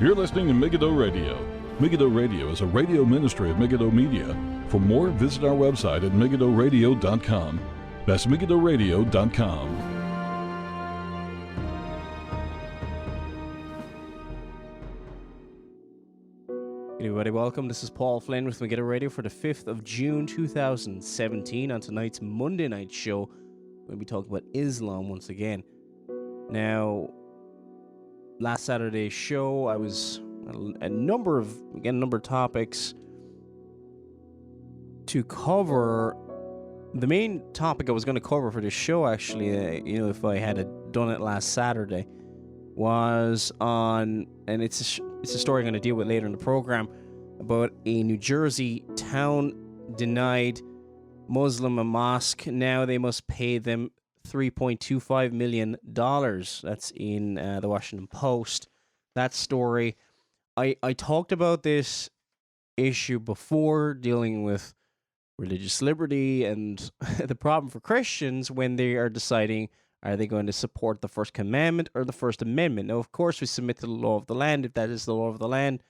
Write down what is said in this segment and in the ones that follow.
You're listening to Megiddo Radio. Megiddo Radio is a radio ministry of Megiddo Media. For more, visit our website at megiddoradio.com. That's megiddoradio.com. Hey everybody, welcome. This is Paul Flynn with Megiddo Radio for the 5th of June 2017. On tonight's Monday night show, we're going to be talking about Islam once again. Now, last Saturday's show, I was a number of topics to cover. The main topic I was going to cover for this show, actually, if I had done it last Saturday, was on, and it's a story I'm going to deal with later in the program, about a New Jersey town denied Muslim a mosque. Now they must pay them $3.25 million. That's in the Washington Post. That story. I talked about this issue before, dealing with religious liberty and the problem for Christians when they are deciding, are they going to support the First Commandment or the First Amendment? Now, of course, we submit to the law of the land. If that is the law of the land,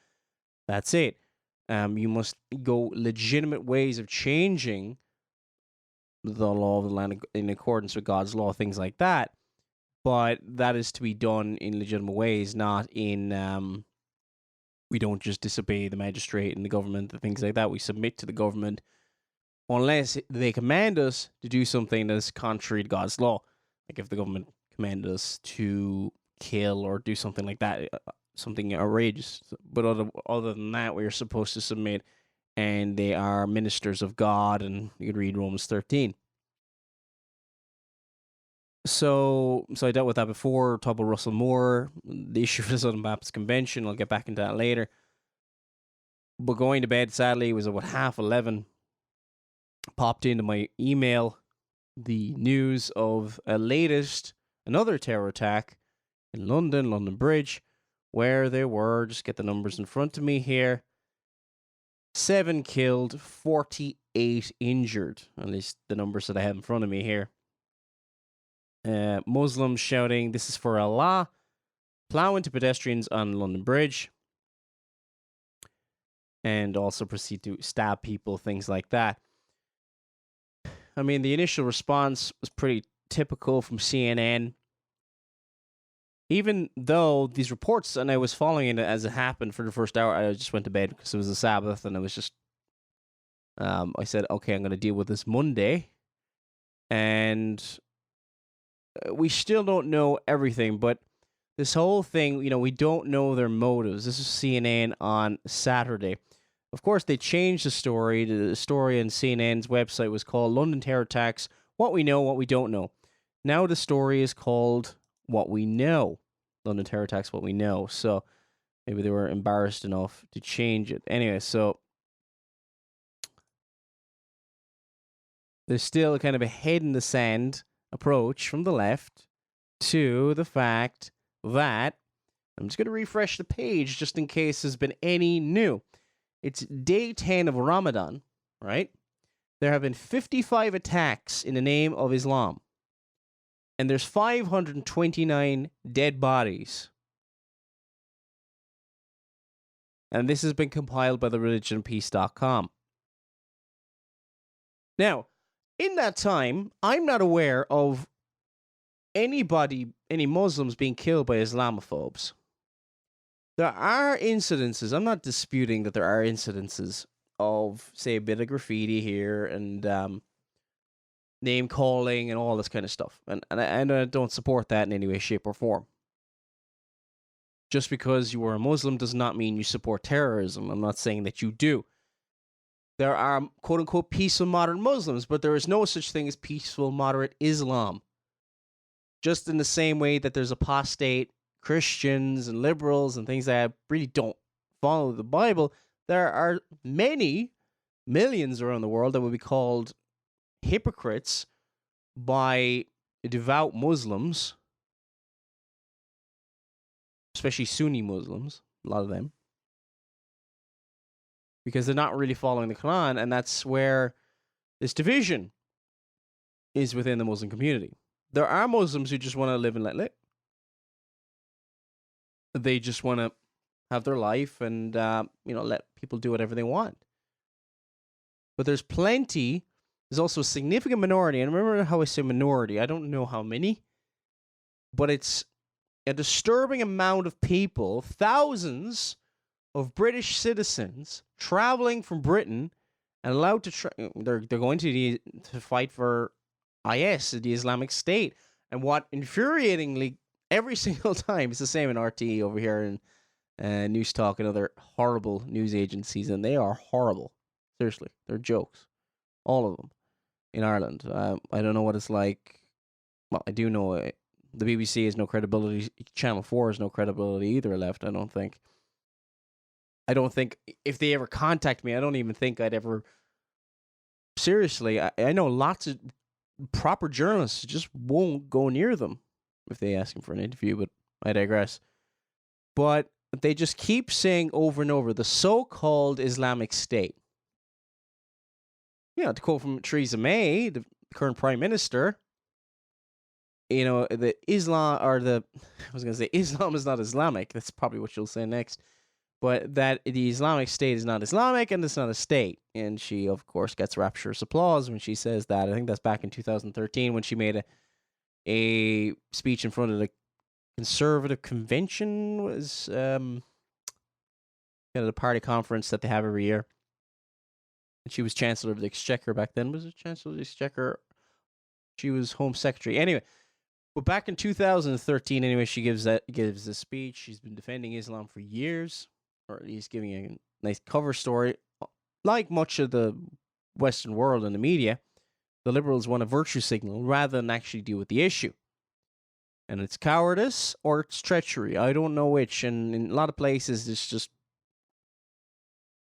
that's it. You must go legitimate ways of changing the law of the land in accordance with God's law, things like that. But that is to be done in legitimate ways, not in, we don't just disobey the magistrate and the government and things like that. We submit to the government unless they command us to do something that is contrary to God's law. Like if the government commanded us to kill or do something like that, something outrageous. But other than that, we are supposed to submit, and they are ministers of God, and you can read Romans 13. So I dealt with that before, talked about Russell Moore, the issue of the Southern Baptist Convention. I'll get back into that later. But going to bed, sadly, it was about 11:30. Popped into my email the news of another terror attack in London Bridge, where there were, just get the numbers in front of me here, 7 killed, 48 injured, at least the numbers that I have in front of me here. Muslims shouting, "This is for Allah," plow into pedestrians on London Bridge, and also proceed to stab people, things like that. I mean, the initial response was pretty typical from CNN. Even though these reports, and I was following it as it happened for the first hour, I just went to bed because it was a Sabbath, and I was just, I said, okay, I'm going to deal with this Monday. And we still don't know everything, but this whole thing, we don't know their motives. This is CNN on Saturday. Of course, they changed the story. The story on CNN's website was called London Terror Attacks, What We Know, What We Don't Know. Now the story is called What We Know. London Terror Attacks, What We Know. So maybe they were embarrassed enough to change it. Anyway, so there's still kind of a head-in-the-sand approach from the left to the fact that, I'm just going to refresh the page just in case there's been any new. It's day 10 of Ramadan, right? There have been 55 attacks in the name of Islam. And there's 529 dead bodies. And this has been compiled by the religionpeace.com. Now, in that time, I'm not aware of any Muslims being killed by Islamophobes. There are incidences, I'm not disputing that there are incidences of, say, a bit of graffiti here and name calling and all this kind of stuff. And I don't support that in any way, shape, or form. Just because you are a Muslim does not mean you support terrorism. I'm not saying that you do. There are, quote-unquote, peaceful moderate Muslims, but there is no such thing as peaceful moderate Islam. Just in the same way that there's apostate Christians and liberals and things that really don't follow the Bible, there are millions around the world that would be called hypocrites by devout Muslims, especially Sunni Muslims, a lot of them, because they're not really following the Qur'an, and that's where this division is within the Muslim community. There are Muslims who just want to live and let live. They just want to have their life and, let people do whatever they want. But there's plenty. There's also a significant minority. And remember how I say minority. I don't know how many. But it's a disturbing amount of people, thousands of British citizens traveling from Britain and allowed to they're going to fight for IS, the Islamic State. And what infuriatingly every single time, it's the same in RT over here and News Talk and other horrible news agencies, and they are horrible. Seriously, they're jokes, all of them in Ireland. I don't know what it's like. Well, I do know the BBC has no credibility. Channel 4 has no credibility either left, I don't think. I don't think if they ever contact me, I don't even think I'd ever... Seriously, I know lots of proper journalists just won't go near them if they ask them for an interview, but I digress. But they just keep saying over and over, the so-called Islamic State. To quote from Theresa May, the current Prime Minister, the Islam, Islam is not Islamic. That's probably what she'll say next. But that the Islamic State is not Islamic and it's not a state. And she, of course, gets rapturous applause when she says that. I think that's back in 2013 when she made a speech in front of the Conservative Convention, was the party conference that they have every year. And she was Chancellor of the Exchequer back then. Was it Chancellor of the Exchequer? She was Home Secretary. Anyway, but back in 2013, anyway, she gives a speech. She's been defending Islam for years, or at least giving a nice cover story. Like much of the Western world and the media, the Liberals want a virtue signal rather than actually deal with the issue. And it's cowardice or it's treachery. I don't know which. And in a lot of places, it's just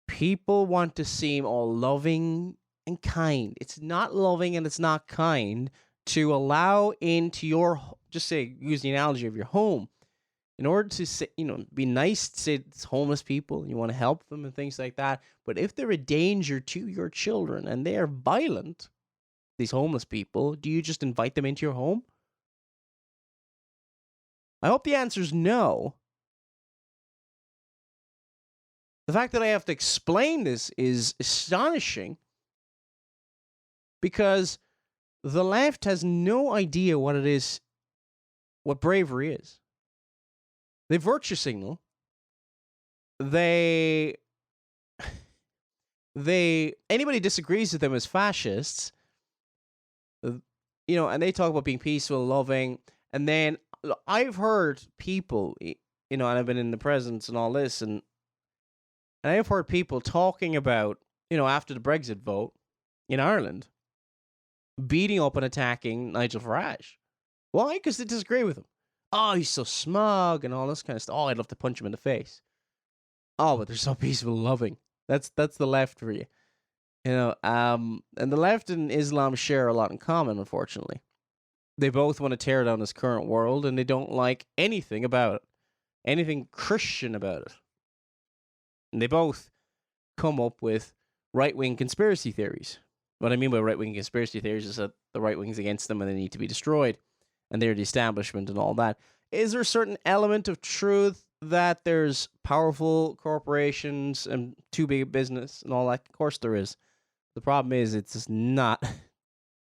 people want to seem all loving and kind. It's not loving and it's not kind to allow into your, just say, use the analogy of your home. In order to say, be nice to it's homeless people and you want to help them and things like that. But if they're a danger to your children and they are violent, these homeless people, do you just invite them into your home? I hope the answer is no. The fact that I have to explain this is astonishing because the left has no idea what it is, what bravery is. They virtue signal. Anybody disagrees with them as fascists, and they talk about being peaceful, loving, and then I've heard people, and I've been in the presence and all this, and I've heard people talking about, after the Brexit vote in Ireland, beating up and attacking Nigel Farage. Why? Because they disagree with him. Oh, he's so smug and all this kind of stuff. Oh, I'd love to punch him in the face. Oh, but they're so peaceful and loving. That's the left for you. And the left and Islam share a lot in common, unfortunately. They both want to tear down this current world, and they don't like anything about it. Anything Christian about it. And they both come up with right-wing conspiracy theories. What I mean by right-wing conspiracy theories is that the right wing's against them and they need to be destroyed. And they're the establishment and all that. Is there a certain element of truth that there's powerful corporations and too big a business and all that? Of course there is. The problem is it's just not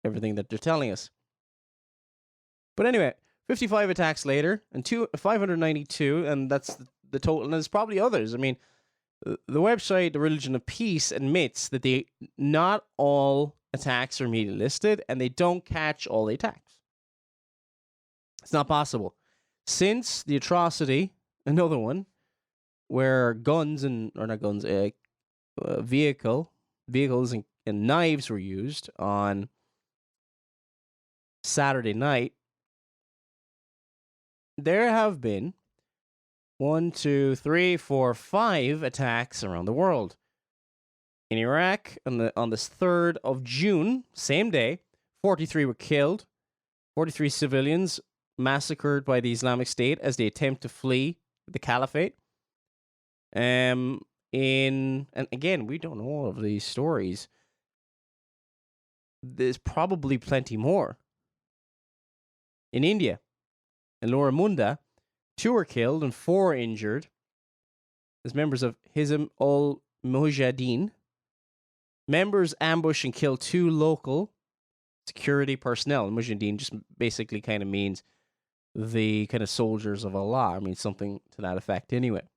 everything that they're telling us. But anyway, 55 attacks later and 592, and that's the total. And there's probably others. I mean, the website, The Religion of Peace, admits that not all attacks are media listed and they don't catch all the attacks. It's not possible. Since the atrocity, another one, where vehicles and knives were used on Saturday night, there have been 5 attacks around the world. In Iraq, on this 3rd of June, same day, 43 were killed, 43 civilians massacred by the Islamic State as they attempt to flee the caliphate. And again, we don't know all of these stories. There's probably plenty more. In India, in Lower Munda, 2 were killed and 4 injured as members of Hizm ul Mujahideen. Members ambush and kill 2 local security personnel. Mujahideen just basically kind of means the kind of soldiers of Allah. I mean, something to that effect anyway.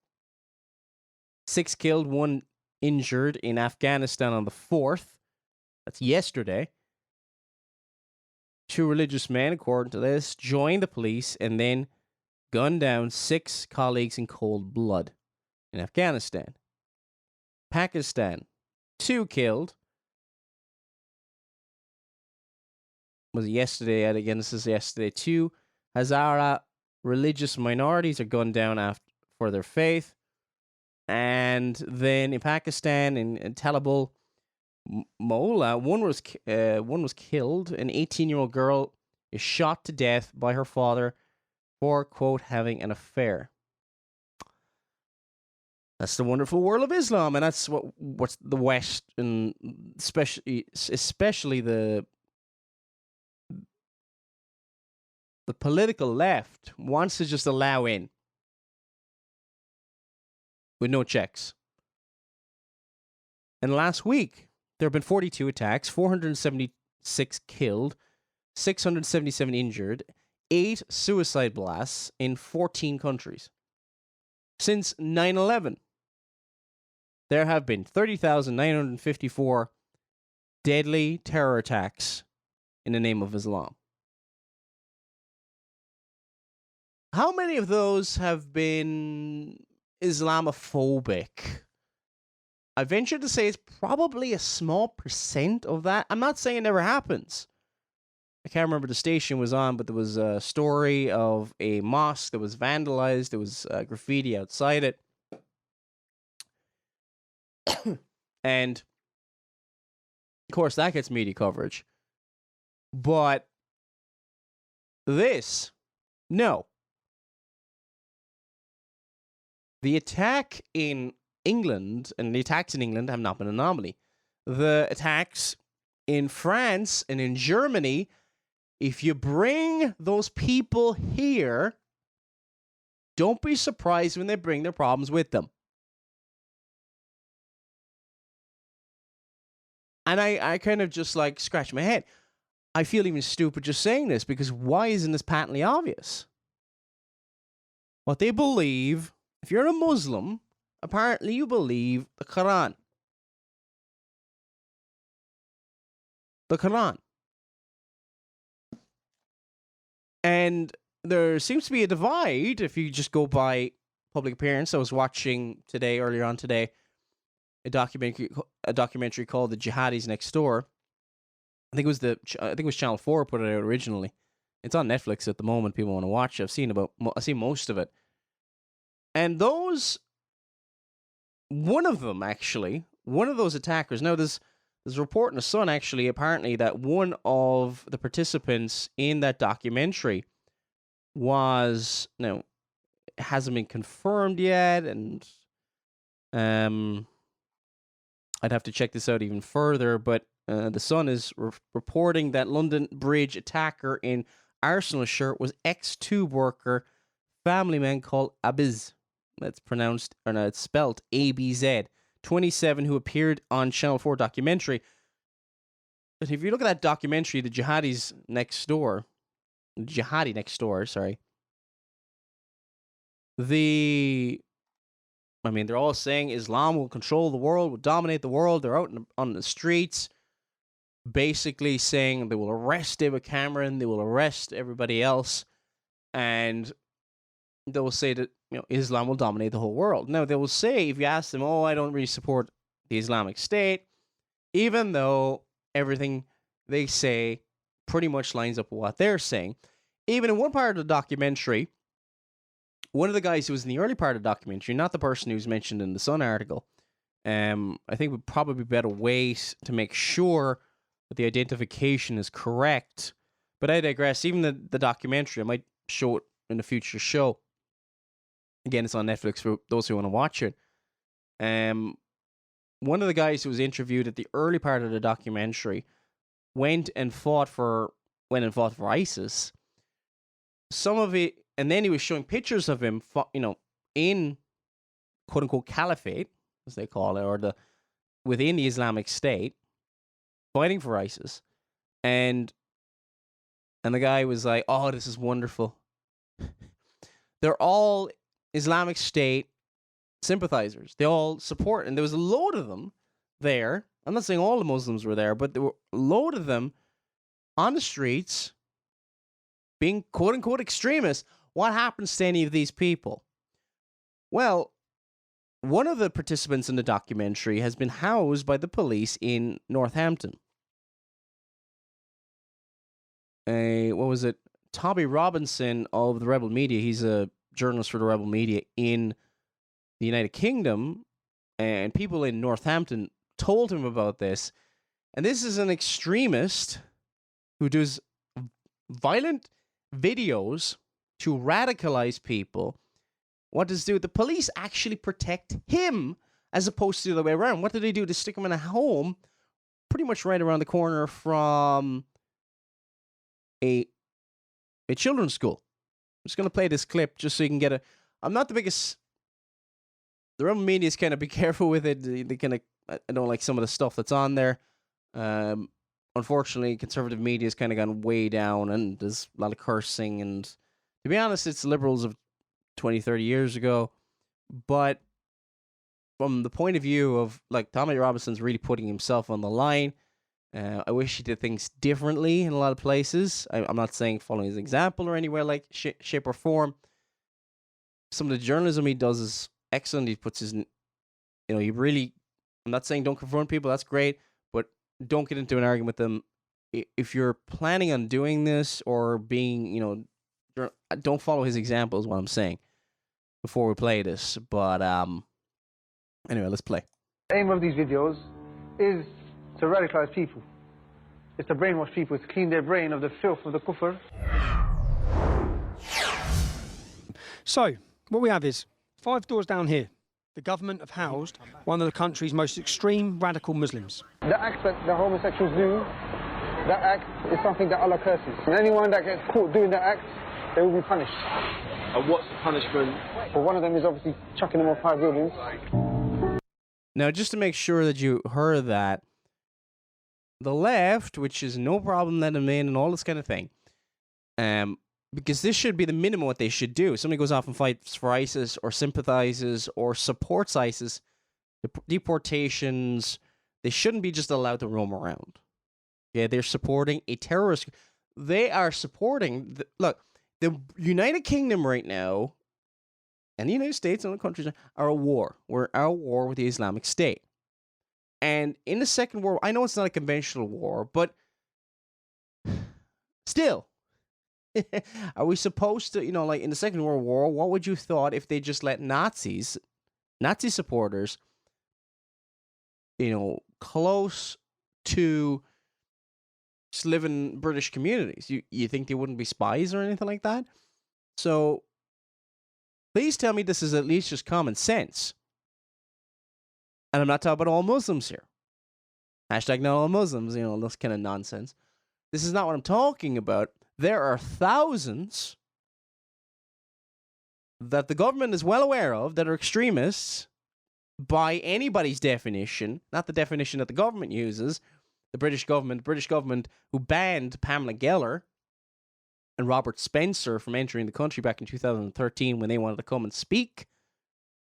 6 killed, 1 injured in Afghanistan on the 4th. That's yesterday. 2 religious men, according to this, joined the police and then gunned down 6 colleagues in cold blood in Afghanistan. Pakistan, 2 killed. Was it yesterday? Again, this is yesterday. 2 Hazara religious minorities are gunned down for their faith. And then in Pakistan, in Talabul Mola, one was killed. An 18-year-old girl is shot to death by her father for, quote, having an affair. That's the wonderful world of Islam, and that's what's the West, and especially the political left wants to just allow in with no checks. And last week, there have been 42 attacks, 476 killed, 677 injured, 8 suicide blasts in 14 countries. Since 9/11, there have been 30,954 deadly terror attacks in the name of Islam. How many of those have been Islamophobic? I venture to say it's probably a small percent of that. I'm not saying it never happens. I can't remember the station was on, but there was a story of a mosque that was vandalized. There was graffiti outside it. And, of course, that gets media coverage. But this, no. The attack in England, and the attacks in England have not been an anomaly. The attacks in France and in Germany, if you bring those people here, don't be surprised when they bring their problems with them. And I kind of just like scratch my head. I feel even stupid just saying this, because why isn't this patently obvious? What they believe, if you're a Muslim, apparently you believe the Qur'an. The Qur'an. And there seems to be a divide if you just go by public appearance. I was watching earlier on today, a documentary called The Jihadis Next Door. I think it was Channel 4 put it out originally. It's on Netflix at the moment. People want to watch it. I've seen most of it. And one of those attackers. Now there's a report in the Sun actually, apparently, that one of the participants in that documentary hasn't been confirmed yet, and I'd have to check this out even further, but the Sun is reporting that London Bridge attacker in Arsenal shirt was ex-tube worker, family man called Abiz. That's pronounced, or no, it's spelled ABZ. 27, who appeared on Channel 4 documentary. But if you look at that documentary, the Jihadi Next Door, sorry. They're all saying Islam will control the world, will dominate the world. They're out on the streets, basically saying they will arrest David Cameron, they will arrest everybody else, and they will say that Islam will dominate the whole world. Now, they will say, if you ask them, I don't really support the Islamic State, even though everything they say pretty much lines up with what they're saying. Even in one part of the documentary, one of the guys who was in the early part of the documentary, not the person who's mentioned in the Sun article, I think would probably better wait to make sure that the identification is correct. But I digress. Even the documentary, I might show it in a future show. Again, it's on Netflix for those who want to watch it. One of the guys who was interviewed at the early part of the documentary went and fought for ISIS. Some of it, and then he was showing pictures of him, in quote unquote caliphate, as they call it, or within the Islamic State, fighting for ISIS, and the guy was like, "Oh, this is wonderful." They're all Islamic State sympathizers. They all support, and there was a load of them there. I'm not saying all the Muslims were there, but there were a load of them on the streets being quote unquote extremists. What happens to any of these people? Well, one of the participants in the documentary has been housed by the police in Northampton. What was it? Tommy Robinson of the Rebel Media. He's a journalist for the Rebel Media in the United Kingdom, and people in Northampton told him about this. And this is an extremist who does violent videos to radicalize people. What does he do? The police actually protect him as opposed to the other way around. What do they do? They stick him in a home pretty much right around the corner from a children's school. I'm just going to play this clip just so you can get a... I'm not the biggest... The Rebel Media is kind of be careful with it. They kind of... I don't like some of the stuff that's on there. Unfortunately, conservative media has kind of gone way down, and there's a lot of cursing, and to be honest, it's liberals of 20, 30 years ago. But from the point of view of, like, Tommy Robinson's really putting himself on the line. I wish he did things differently in a lot of places. I'm not saying following his example or anywhere like shape or form. Some of the journalism he does is excellent. He puts his, he really, I'm not saying don't confront people. That's great. But don't get into an argument with them. If you're planning on doing this or being, don't follow his example is what I'm saying before we play this. But anyway, let's play. The aim of these videos is to radicalize people. It's to brainwash people. It's to clean their brain of the filth of the kufr. So, what we have is 5 doors down here. The government have housed one of the country's most extreme radical Muslims. The act that the homosexuals do, that act is something that Allah curses. And anyone that gets caught doing that act, they will be punished. And what's the punishment? Well, one of them is obviously chucking them off high buildings. Now, just to make sure that you heard that, the left, which is no problem letting them in and all this kind of thing, because this should be the minimum what they should do. If somebody goes off and fights for ISIS or sympathizes or supports ISIS, deportations, they shouldn't be just allowed to roam around. Yeah, they're supporting a terrorist. They are supporting... Look, the United Kingdom right now and the United States and other countries are at war. We're at war with the Islamic State. And in the Second World War, I know it's not a conventional war, but still, are we supposed to, like in the Second World War, what would you thought if they just let Nazi supporters, close to just live in British communities? You think they wouldn't be spies or anything like that? So please tell me this is at least just common sense. And I'm not talking about all Muslims here. Hashtag not all Muslims, this kind of nonsense. This is not what I'm talking about. There are thousands that the government is well aware of that are extremists by anybody's definition, not the definition that the government uses, the British government who banned Pamela Geller and Robert Spencer from entering the country back in 2013 when they wanted to come and speak.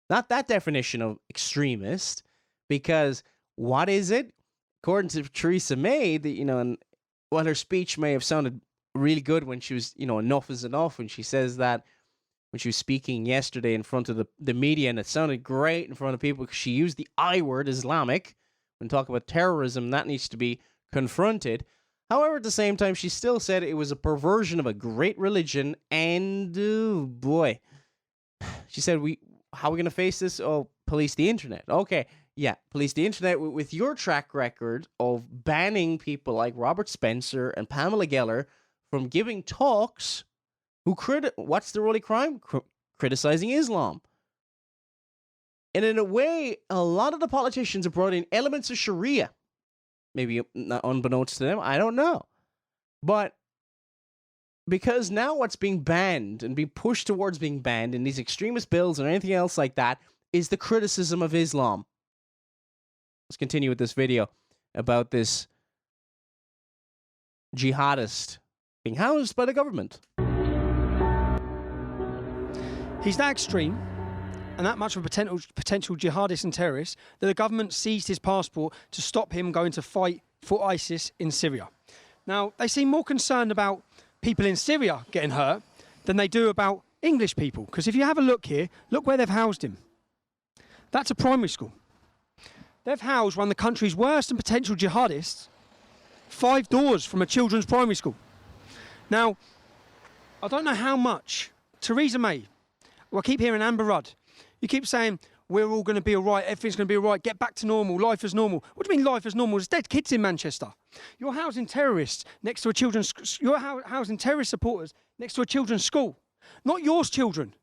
Not that definition of extremist. Because what is it? According to Theresa May, and while her speech may have sounded really good when she was, enough is enough, when she says that, when she was speaking yesterday in front of the media, and it sounded great in front of people because she used the I word, Islamic, when talking about terrorism, that needs to be confronted. However, at the same time, she still said it was a perversion of a great religion, and boy, she said, how are we going to face this? Oh, police the internet. Okay. Yeah, police the internet with your track record of banning people like Robert Spencer and Pamela Geller from giving talks who what's the really crime? Criticizing Islam. And in a way, a lot of the politicians have brought in elements of Sharia. Maybe not unbeknownst to them, I don't know. But because now what's being banned and being pushed towards being banned in these extremist bills and anything else like that, is the criticism of Islam. Let's continue with this video about this jihadist being housed by the government. He's that extreme and that much of a potential jihadist and terrorist that the government seized his passport to stop him going to fight for ISIS in Syria. Now, they seem more concerned about people in Syria getting hurt than they do about English people. Because if you have a look here, look where they've housed him. That's a primary school. They've housed one of the country's worst and potential jihadists 5 doors from a children's primary school. Now, I don't know how much Theresa May, well, I keep hearing Amber Rudd, you keep saying, we're all going to be all right, everything's going to be all right, get back to normal, life as normal. What do you mean life as normal? There's dead kids in Manchester. You're housing terrorists next to a children's, you're housing terrorist supporters next to a children's school. Not yours children.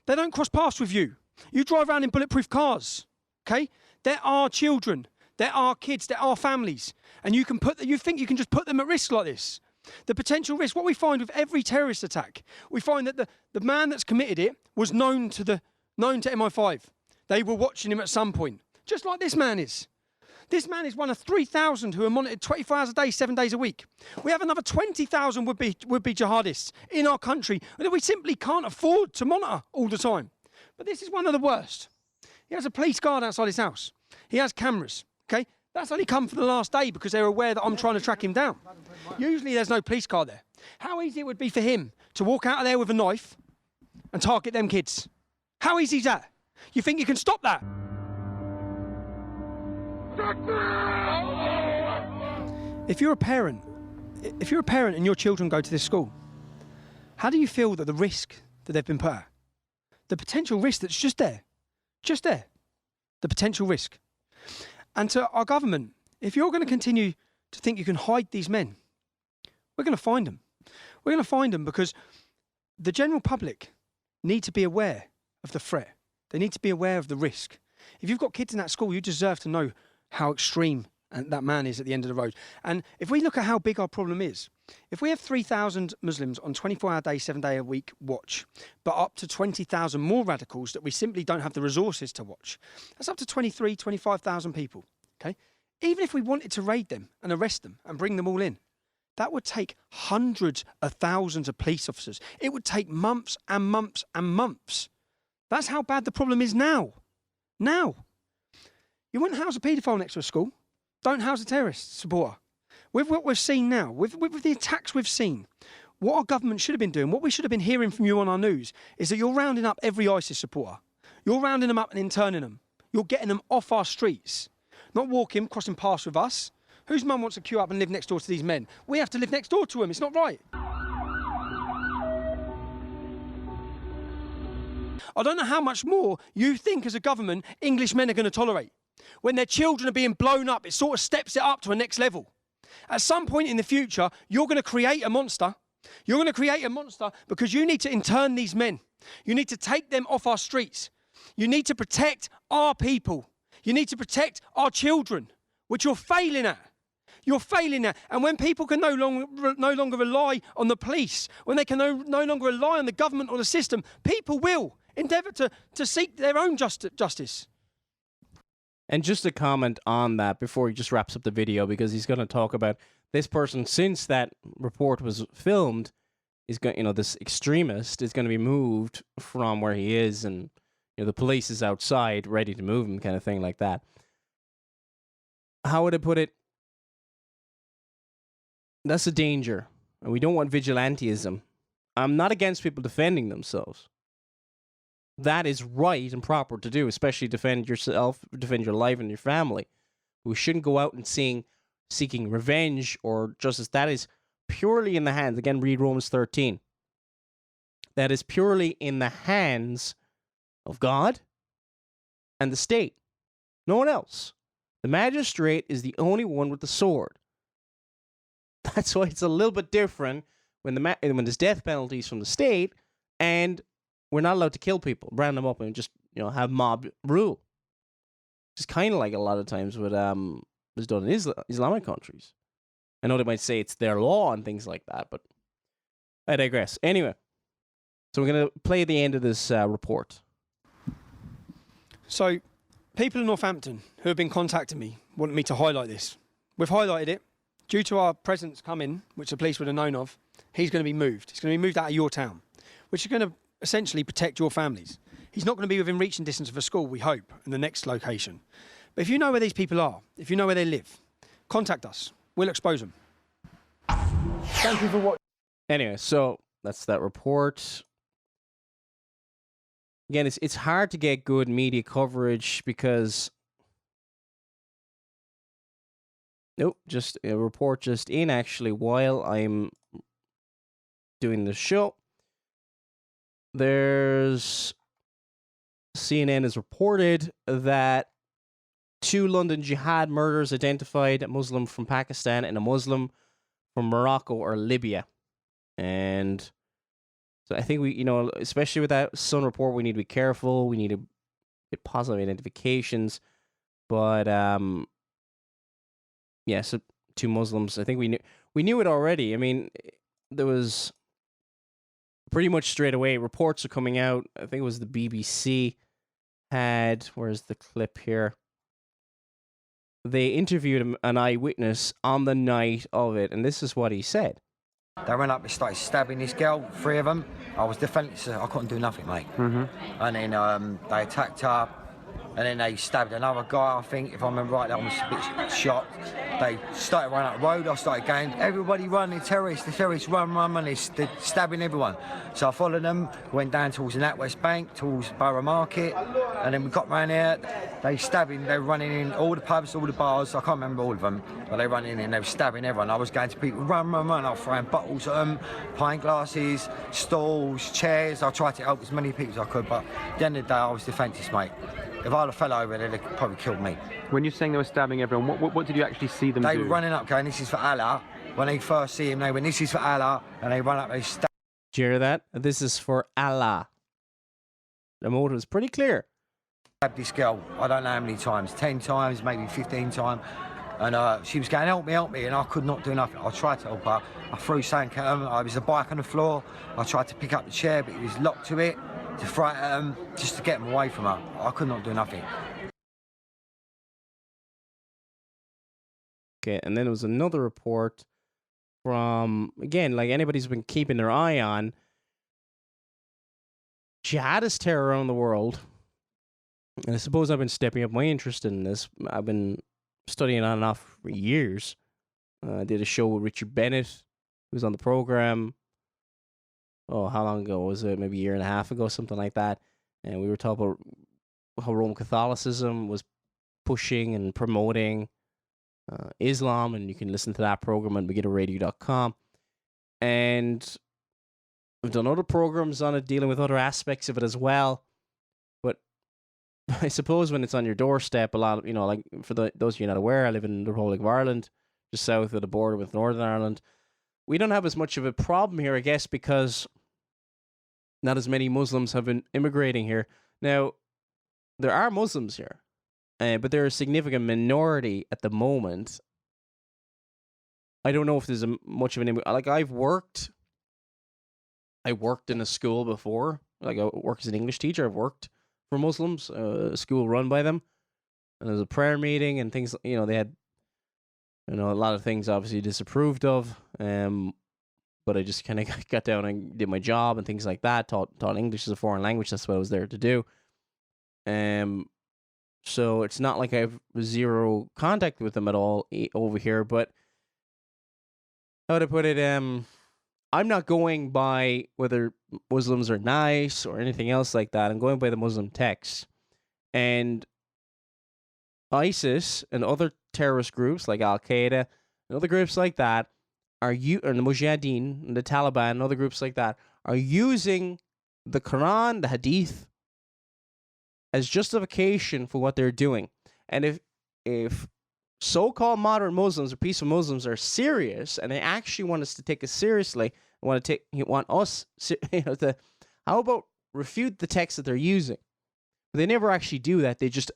They don't cross paths with you. You drive around in bulletproof cars, okay? There are children, there are kids, there are families, and you think you can just put them at risk like this. The potential risk, what we find with every terrorist attack, we find that the man that's committed it was known to MI5. They were watching him at some point, just like this man is. This man is one of 3,000 who are monitored 24 hours a day, 7 days a week. We have another 20,000 would-be jihadists in our country that we simply can't afford to monitor all the time. But this is one of the worst. He has a police guard outside his house. He has cameras, okay? That's only come for the last day because they're aware that I'm trying to track him down. Usually there's no police car there. How easy it would be for him to walk out of there with a knife and target them kids. How easy is that? You think you can stop that? If you're a parent and your children go to this school, how do you feel that the risk that they've been put at? The potential risk that's just there, the potential risk. And to our government, if you're going to continue to think you can hide these men, we're going to find them. We're going to find them because the general public need to be aware of the threat. They need to be aware of the risk. If you've got kids in that school, you deserve to know how extreme that man is at the end of the road. And if we look at how big our problem is, if we have 3,000 Muslims on 24-hour day, 7-day-a-week watch, but up to 20,000 more radicals that we simply don't have the resources to watch, that's up to 25,000 people, okay? Even if we wanted to raid them and arrest them and bring them all in, that would take hundreds of thousands of police officers. It would take months and months and months. That's how bad the problem is now. Now. You wouldn't house a paedophile next to a school. Don't house a terrorist supporter. With what we've seen now, with the attacks we've seen, what our government should have been doing, what we should have been hearing from you on our news, is that you're rounding up every ISIS supporter. You're rounding them up and interning them. You're getting them off our streets. Not walking, crossing paths with us. Whose mum wants to queue up and live next door to these men? We have to live next door to them. It's not right. I don't know how much more you think as a government English men are going to tolerate. When their children are being blown up, it sort of steps it up to a next level. At some point in the future, you're going to create a monster. You're going to create a monster because you need to intern these men. You need to take them off our streets. You need to protect our people. You need to protect our children, which you're failing at. You're failing at. And when people can no longer rely on the police, when they can no longer rely on the government or the system, people will endeavour to seek their own justice. And just a comment on that before he just wraps up the video, because he's going to talk about this person, since that report was filmed, is going, this extremist is going to be moved from where he is, and the police is outside ready to move him, kind of thing like that. How would I put it? That's a danger, and we don't want vigilantism. I'm not against people defending themselves. That is right and proper to do, especially defend yourself, defend your life and your family. We shouldn't go out and seeking revenge or justice. That is purely in the hands. Again, read Romans 13. That is purely in the hands of God and the state. No one else. The magistrate is the only one with the sword. That's why it's a little bit different when there's death penalties from the state and we're not allowed to kill people, round them up, and just have mob rule. It's kind of like a lot of times what was done in Islamic countries. I know they might say it's their law and things like that, but I digress. Anyway, so we're going to play the end of this report. So, people in Northampton who have been contacting me want me to highlight this. We've highlighted it. Due to our presence coming, which the police would have known of, he's going to be moved. He's going to be moved out of your town, which is going to essentially protect your families. He's not going to be within reaching distance of a school, we hope, in the next location. But if you know where these people are, if you know where they live, contact us. We'll expose them. Thank you for watching. Anyway, so that's that report. Again, it's hard to get good media coverage because... Nope, just a report just in, actually, while I'm doing the show. There's... CNN has reported that 2 London jihad murders identified a Muslim from Pakistan and a Muslim from Morocco or Libya. And so I think we, especially with that Sun report, we need to be careful. We need to get positive identifications. But, yeah, so 2 Muslims. I think we knew it already. I mean, there was pretty much straight away reports are coming out. I think it was the BBC had, where's the clip here? They interviewed an eyewitness on the night of it, and this is what he said. They ran up and started stabbing this girl, 3 of them. I was defenseless, I couldn't do nothing, mate. And then they attacked her, and then they stabbed another guy, I think, if I remember right, that was a bit shocked. They started running up the road, I started going, everybody run, the terrorists, run, they're stabbing everyone. So I followed them, went down towards the NatWest Bank, towards Borough Market, and then we got round there, they were running in all the pubs, all the bars, I can't remember all of them, but they were running in, they were stabbing everyone. I was going to people, run, I was throwing bottles at them, pint glasses, stools, chairs, I tried to help as many people as I could, but at the end of the day, I was defenceless, mate. If I'd have fell over, they'd have probably killed me. When you're saying they were stabbing everyone, what did you actually see them do? They were running up going, this is for Allah. When they first see him, they went, this is for Allah. And they run up, they stab. Did you hear that? This is for Allah. The motive is pretty clear. This girl, I don't know how many times, 10 times, maybe 15 times. And she was going, help me. And I could not do nothing. I tried to help her. I threw something at him. There was a bike on the floor. I tried to pick up the chair, but he was locked to it. To throw it at him, just to get him away from her. I could not do nothing. Okay, and then there was another report from, again, like anybody's been keeping their eye on, jihadist terror around the world. And I suppose I've been stepping up my interest in this. I've been studying on and off for years. I did a show with Richard Bennett, who was on the program. Oh, how long ago was it? Maybe a year and a half ago, something like that. And we were talking about how Roman Catholicism was pushing and promoting Islam, and you can listen to that program on megiddoradio.com. And we've done other programs on it, dealing with other aspects of it as well. But I suppose when it's on your doorstep, a lot of, like for those of you not aware, I live in the Republic of Ireland, just south of the border with Northern Ireland. We don't have as much of a problem here, I guess, because not as many Muslims have been immigrating here. Now, there are Muslims here, but they're a significant minority at the moment. I don't know if there's much of an... Like, I worked in a school before. Like, I work as an English teacher. I've worked for Muslims, a school run by them. And there was a prayer meeting and things, they had... a lot of things obviously disapproved of, but I just kind of got down and did my job and things like that. Taught English as a foreign language. That's what I was there to do. So it's not like I have zero contact with them at all over here. But how to put it? I'm not going by whether Muslims are nice or anything else like that. I'm going by the Muslim texts, and ISIS and other terrorist groups like Al Qaeda and other groups like that and the Mujahideen and the Taliban and other groups like that are using the Quran, the Hadith, as justification for what they're doing. And if so-called modern Muslims or peaceful Muslims are serious and they actually want us to take it seriously, how about refute the text that they're using? But they never actually do that. They just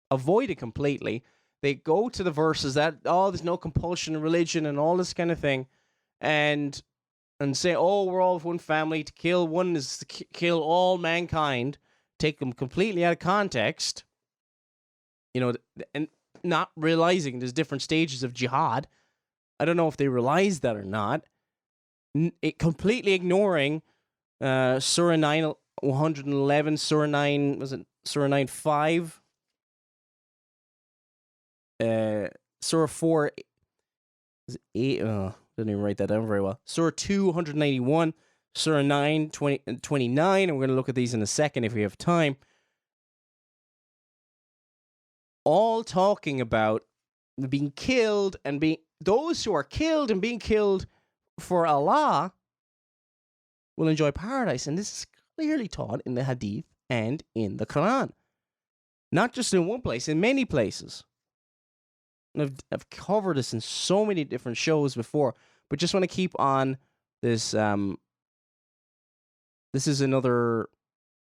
avoid it completely. They go to the verses that, there's no compulsion in religion and all this kind of thing, and say, we're all one family. To kill one is to kill all mankind. take them completely out of context, and not realizing there's different stages of jihad. I don't know if they realize that or not. Completely ignoring Surah 9, 111, Surah 9, was it Surah 9:5? Surah 4, is it 8? Didn't even write that down very well. Surah 2, 191, Surah 9, 20, and 29, and we're going to look at these in a second if we have time. All talking about being killed and those who are killed and being killed for Allah will enjoy paradise. And this is clearly taught in the Hadith and in the Qur'an. Not just in one place, in many places. And I've covered this in so many different shows before, but just want to keep on this. This is another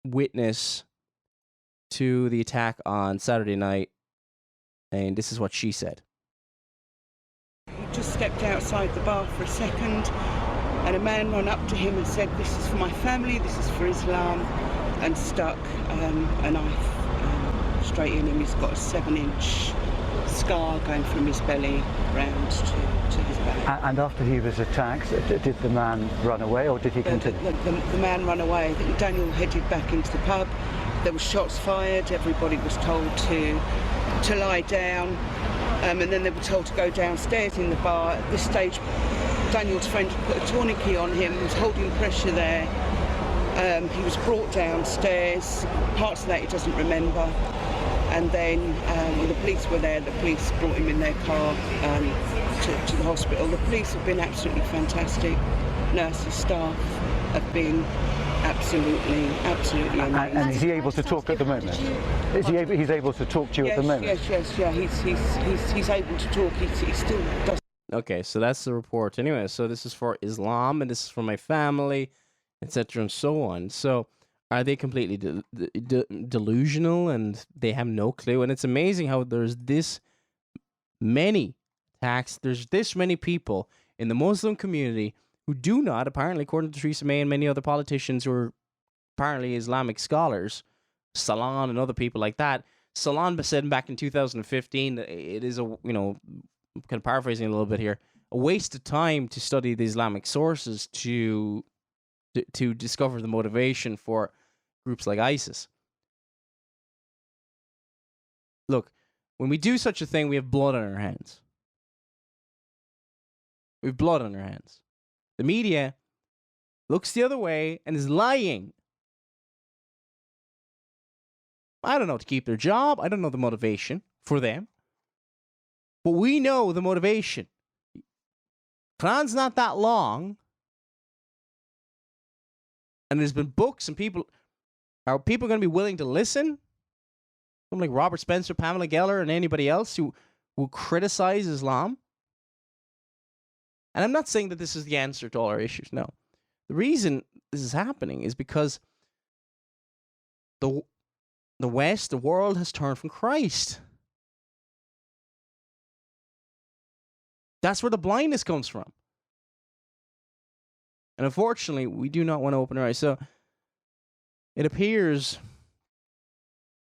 witness to the attack on Saturday night, and this is what she said. He just stepped outside the bar for a second, and a man ran up to him and said, "This is for my family, this is for Islam," and stuck a knife straight in him. He's got a 7-inch scar going from his belly round to his back. And after he was attacked, did the man run away or did he continue? The man ran away. I think Daniel headed back into the pub. There were shots fired. Everybody was told to lie down, and then they were told to go downstairs in the bar. At this stage, Daniel's friend put a tourniquet on him, was holding pressure there. He was brought downstairs. Parts of that he doesn't remember. And then when the police were there, the police brought him in their car to the hospital. The police have been absolutely fantastic. Nurses, staff have been absolutely amazing. And is he able to talk at the moment? He's able to talk to you at the moment? Yes. He's able to talk. He still does. Okay, so that's the report. Anyway, so this is for Islam, and this is for my family, etc., and so on. So, are they completely delusional and they have no clue? And it's amazing how there's this many attacks, there's this many people in the Muslim community who do not, apparently, according to Theresa May and many other politicians who are apparently Islamic scholars, Salon and other people like that. Salon said back in 2015 that it is I'm kind of paraphrasing a little bit here, a waste of time to study the Islamic sources to discover the motivation for groups like ISIS. Look, when we do such a thing, we have blood on our hands. We have blood on our hands. The media looks the other way and is lying. I don't know, to keep their job. I don't know the motivation for them. But we know the motivation. Quran's not that long. And there's been books and people. Are people going to be willing to listen? Someone like Robert Spencer, Pamela Geller, and anybody else who will criticize Islam? And I'm not saying that this is the answer to all our issues. No. The reason this is happening is because the West, the world, has turned from Christ. That's where the blindness comes from. And unfortunately, we do not want to open our eyes. So it appears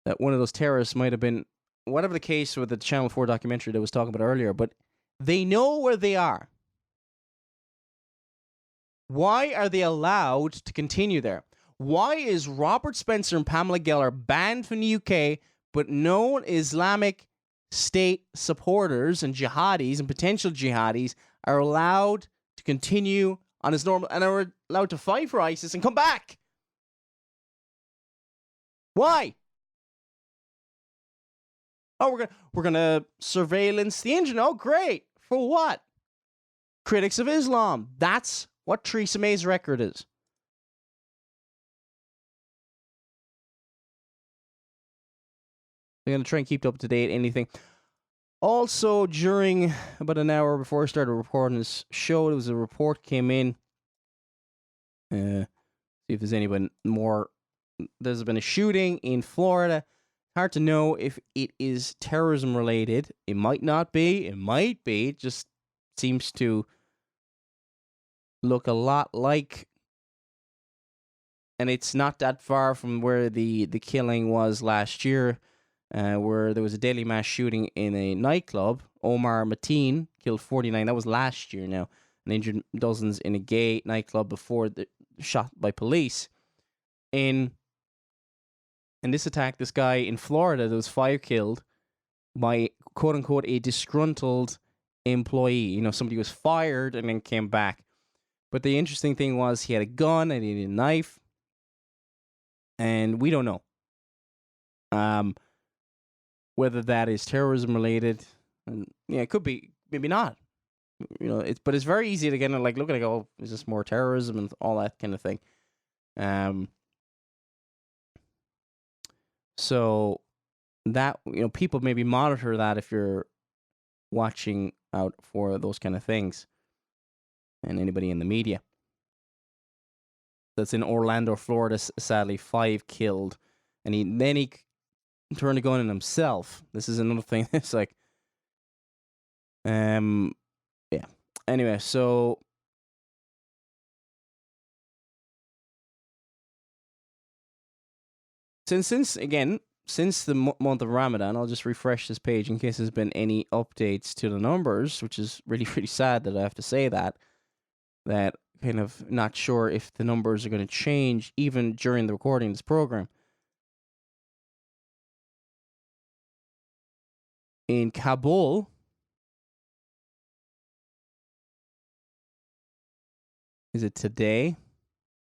that one of those terrorists might have been, whatever the case with the Channel 4 documentary that I was talking about earlier, but they know where they are. Why are they allowed to continue there? Why is Robert Spencer and Pamela Geller banned from the UK, but known Islamic State supporters and jihadis and potential jihadis are allowed to continue on as normal and are allowed to fight for ISIS and come back? Why? Oh, we're gonna surveillance the internet. Oh, great. For what? Critics of Islam. That's what Theresa May's record is. I'm going to try and keep up to date anything. Also, during about an hour before I started recording this show, there was a report came in. See if there's anyone more. There's been a shooting in Florida. Hard to know if it is terrorism related. It might not be. It might be. It just seems to look a lot like and it's not that far from where the killing was last year, where there was a deadly mass shooting in a nightclub. Omar Mateen killed 49. That was last year now, and injured dozens in a gay nightclub before the shot by police. In this attack, this guy in Florida, there was 5 killed by quote unquote a disgruntled employee. You know, somebody was fired and then came back. But the interesting thing was he had a gun and he had a knife, and we don't know whether that is terrorism related. And yeah, it could be, maybe not. You know, but it's very easy to get like look at it and go, oh, is this more terrorism and all that kind of thing. So that, you know, people maybe monitor that if you're watching out for those kind of things, and anybody in the media. That's in Orlando, Florida. Sadly, 5 killed, and he turned a gun on himself. This is another thing. It's like, yeah. Anyway, so since the month of Ramadan, I'll just refresh this page in case there's been any updates to the numbers, which is really, really sad that I have to say that kind of not sure if the numbers are going to change even during the recording of this program. In Kabul, is it today?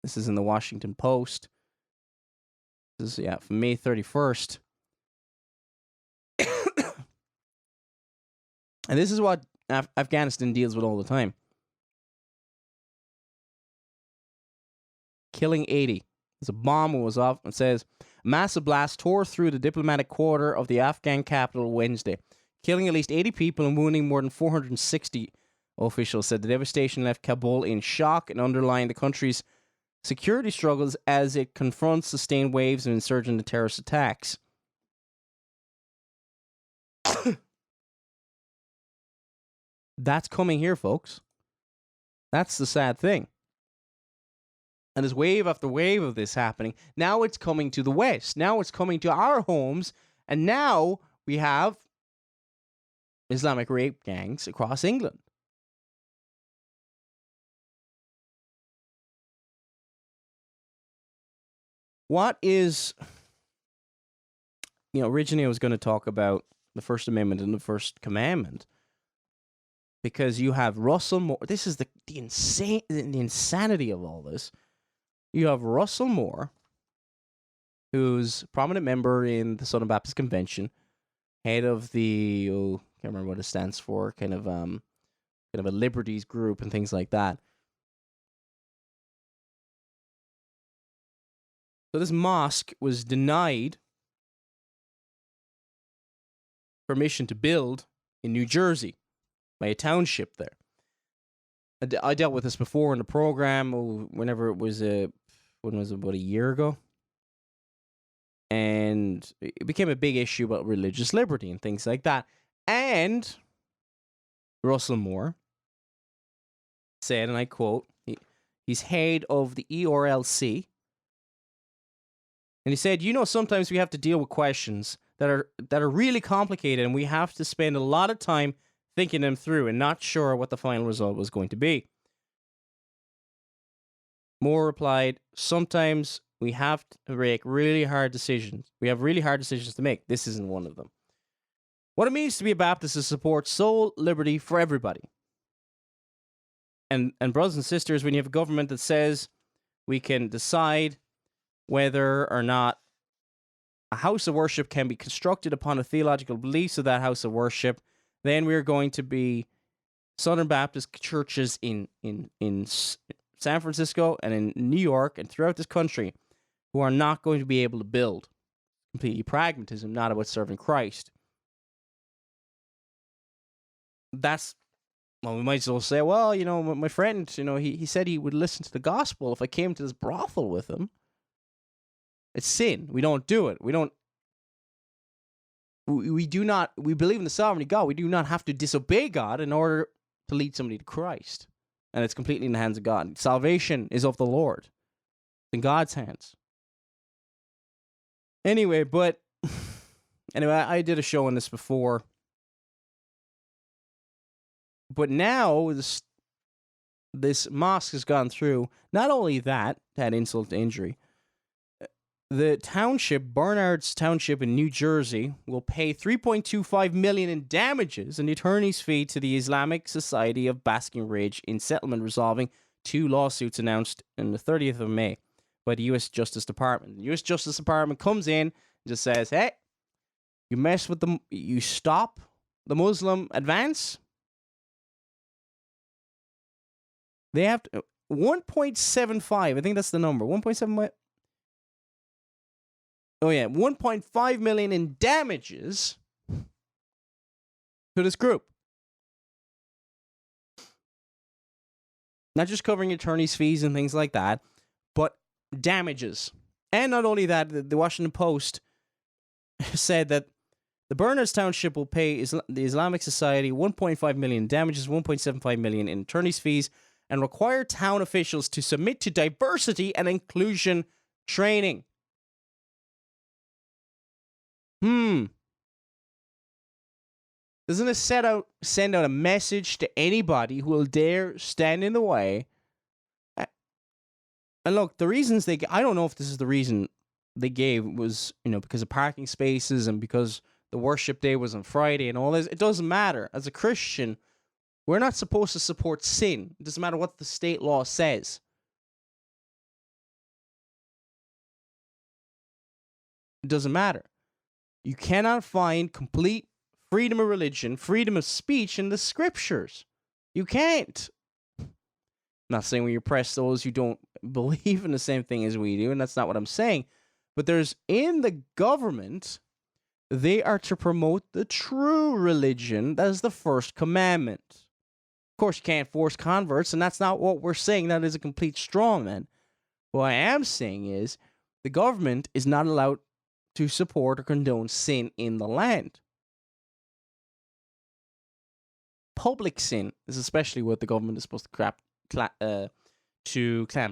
This is in the Washington Post. This is, from May 31st. And this is what Afghanistan deals with all the time. Killing 80. There's a bomb was off. It says, massive blast tore through the diplomatic quarter of the Afghan capital Wednesday, killing at least 80 people and wounding more than 460, officials said. The devastation left Kabul in shock and underlined the country's security struggles as it confronts sustained waves of insurgent and terrorist attacks. That's coming here, folks. That's the sad thing. And there's wave after wave of this happening. Now it's coming to the West. Now it's coming to our homes. And now we have Islamic rape gangs across England. What is, originally I was going to talk about the First Amendment and the First Commandment, because you have Russell Moore. This is the insanity of all this. You have Russell Moore, who's a prominent member in the Southern Baptist Convention, head of the, can't remember what it stands for, kind of a liberties group and things like that. So this mosque was denied permission to build in New Jersey by a township there. I dealt with this before in the program, whenever it was when was it, about a year ago? And it became a big issue about religious liberty and things like that. And Russell Moore said, and I quote, he's head of the ERLC, and he said, sometimes we have to deal with questions that are really complicated, and we have to spend a lot of time thinking them through and not sure what the final result was going to be. Moore replied, sometimes we have to make really hard decisions. We have really hard decisions to make. This isn't one of them. What it means to be a Baptist is support soul liberty for everybody. And brothers and sisters, when you have a government that says we can decide whether or not a house of worship can be constructed upon the theological beliefs of that house of worship, then we're going to be Southern Baptist churches in San Francisco and in New York and throughout this country who are not going to be able to build. Completely pragmatism, not about serving Christ. We might as well say, well, my friend, he said he would listen to the gospel if I came to this brothel with him. It's sin. We don't do it. We believe in the sovereignty of God. We do not have to disobey God in order to lead somebody to Christ. And it's completely in the hands of God. Salvation is of the Lord. in God's hands. Anyway, I did a show on this before. But now this mosque has gone through not only that insult to injury. The township, Barnard's Township in New Jersey, will pay $3.25 million in damages and attorney's fee to the Islamic Society of Basking Ridge in settlement resolving 2 lawsuits announced on the 30th of May by the U.S. Justice Department. The U.S. Justice Department comes in and just says, hey, you mess with them, you stop the Muslim advance. They have to, 1.75, I think that's the number, 1.75. Oh yeah, 1.5 million in damages to this group. Not just covering attorney's fees and things like that, but damages. And not only that, the Washington Post said that the Berners Township will pay the Islamic Society 1.5 million in damages, 1.75 million in attorney's fees, and require town officials to submit to diversity and inclusion training. Doesn't it send out a message to anybody who will dare stand in the way? And look, the reasons I don't know if this is the reason they gave was, because of parking spaces and because the worship day was on Friday and all this. It doesn't matter. As a Christian, we're not supposed to support sin. It doesn't matter what the state law says. It doesn't matter. You cannot find complete freedom of religion, freedom of speech in the scriptures. You can't. I'm not saying when you oppress those who don't believe in the same thing as we do, and that's not what I'm saying. But in the government, they are to promote the true religion. That is the first commandment. Of course, you can't force converts, and that's not what we're saying. That is a complete straw man. What I am saying is the government is not allowed to support or condone sin in the land. Public sin is especially what the government is supposed to clamp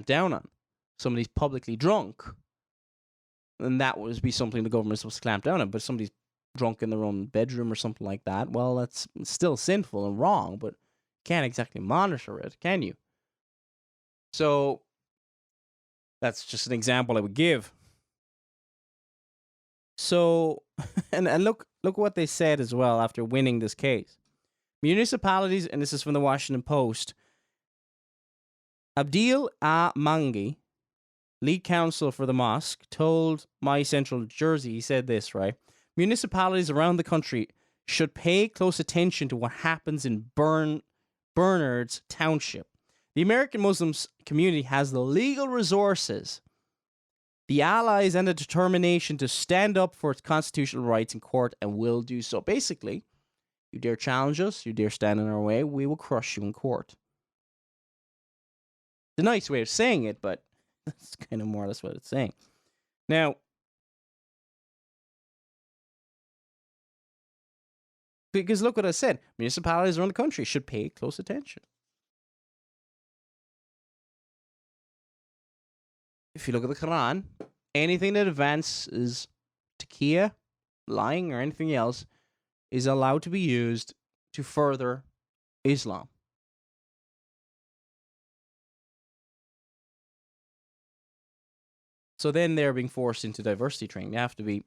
down on. Somebody's publicly drunk, and that would be something the government is supposed to clamp down on. But if somebody's drunk in their own bedroom or something like that, well, that's still sinful and wrong, but you can't exactly monitor it, can you? So that's just an example I would give. So, and look what they said as well after winning this case. Municipalities, and this is from the Washington Post, Abdil Mangi, lead counsel for the mosque, told My Central Jersey, he said this, right? Municipalities around the country should pay close attention to what happens in Bernard's Township. The American Muslim community has the legal resources, the allies, and the determination to stand up for its constitutional rights in court and will do so. Basically, you dare challenge us, you dare stand in our way, we will crush you in court. It's a nice way of saying it, but that's kind of more or less what it's saying. Now, because look what I said, municipalities around the country should pay close attention. If you look at the Qur'an, anything that advances taqiyya, lying, or anything else is allowed to be used to further Islam. So then they're being forced into diversity training. They have to be...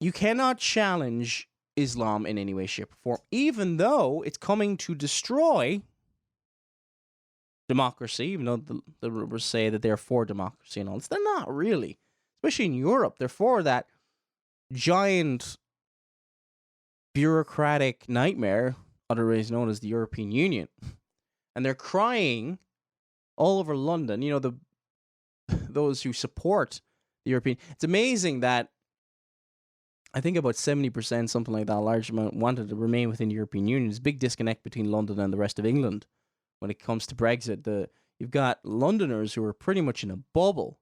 You cannot challenge Islam in any way, shape, or form, even though it's coming to destroy democracy, even though the rumors say that they're for democracy and all this. They're not really. Especially in Europe. They're for that giant bureaucratic nightmare, otherwise known as the European Union. And they're crying all over London. Those who support the European... It's amazing that I think about 70%, something like that, a large amount, wanted to remain within the European Union. There's a big disconnect between London and the rest of England when it comes to Brexit. You've got Londoners who are pretty much in a bubble.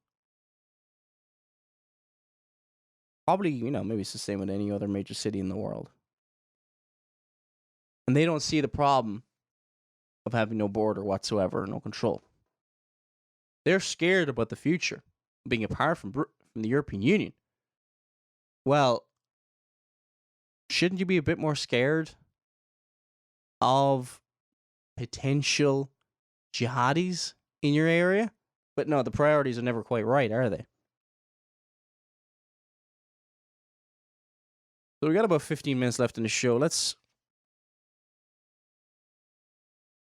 Probably, maybe it's the same with any other major city in the world. And they don't see the problem of having no border whatsoever, no control. They're scared about the future, being apart from the European Union. Well, shouldn't you be a bit more scared of potential jihadis in your area? But no, the priorities are never quite right, are they? So we got about 15 minutes left in the show. Let's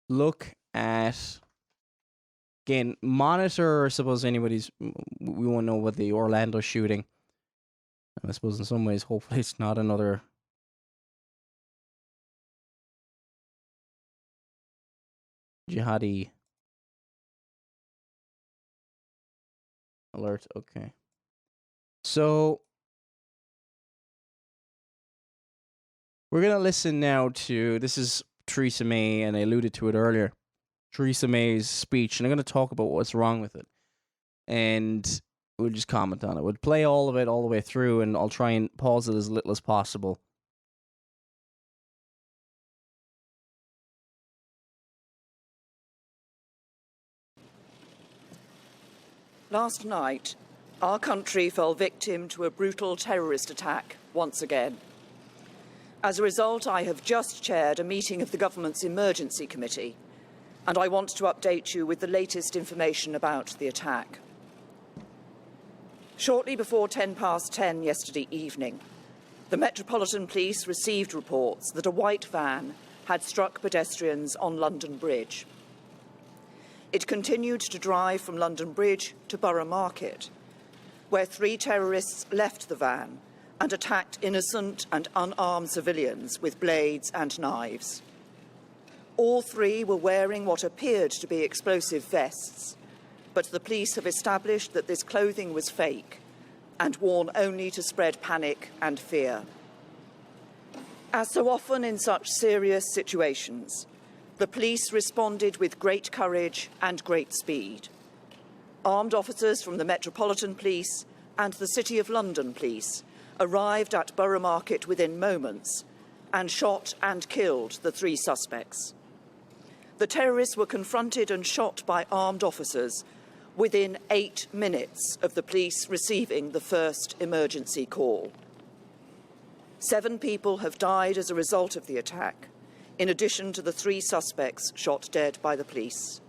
look at, again, monitor, I suppose we won't know about the Orlando shooting. And I suppose in some ways, hopefully it's not another jihadi alert. Okay. So we're going to listen now to, this is Theresa May, and I alluded to it earlier, Theresa May's speech, and I'm going to talk about what's wrong with it. And we'll just comment on it. We'll play all of it all the way through, and I'll try and pause it as little as possible. Last night, our country fell victim to a brutal terrorist attack once again. As a result, I have just chaired a meeting of the government's emergency committee, and I want to update you with the latest information about the attack. Shortly before 10:10 yesterday evening, the Metropolitan Police received reports that a white van had struck pedestrians on London Bridge. It continued to drive from London Bridge to Borough Market, where 3 terrorists left the van and attacked innocent and unarmed civilians with blades and knives. All 3 were wearing what appeared to be explosive vests, but the police have established that this clothing was fake and worn only to spread panic and fear. As so often in such serious situations, the police responded with great courage and great speed. Armed officers from the Metropolitan Police and the City of London Police arrived at Borough Market within moments and shot and killed the 3 suspects. The terrorists were confronted and shot by armed officers within 8 minutes of the police receiving the first emergency call. 7 people have died as a result of the attack, in addition to the 3 suspects shot dead by the police.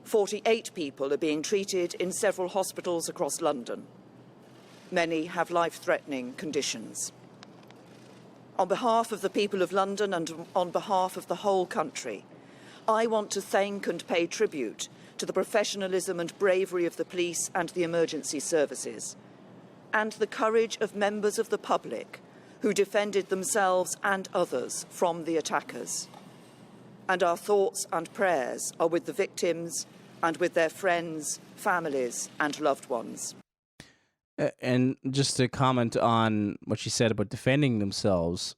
48 people are being treated in several hospitals across London. Many have life-threatening conditions. On behalf of the people of London and on behalf of the whole country, I want to thank and pay tribute to the professionalism and bravery of the police and the emergency services, and the courage of members of the public who defended themselves and others from the attackers. And our thoughts and prayers are with the victims and with their friends, families, and loved ones. And just to comment on what she said about defending themselves,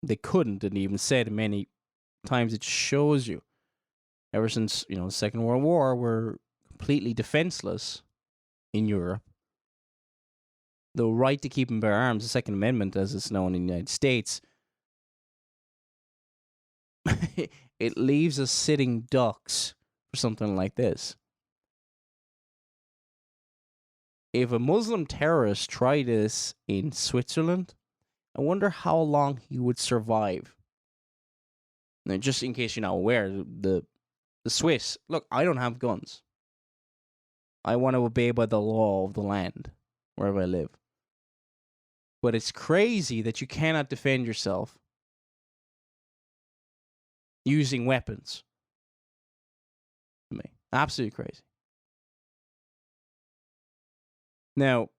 they couldn't, and even said many times, it shows you, ever since, the Second World War, we're completely defenseless in Europe. The right to keep and bear arms, the Second Amendment, as it's known in the United States, it leaves us sitting ducks for something like this. If a Muslim terrorist tried this in Switzerland, I wonder how long he would survive. Now, just in case you're not aware, the Swiss, look, I don't have guns. I want to obey by the law of the land, wherever I live. But it's crazy that you cannot defend yourself using weapons. To me, absolutely crazy. Now,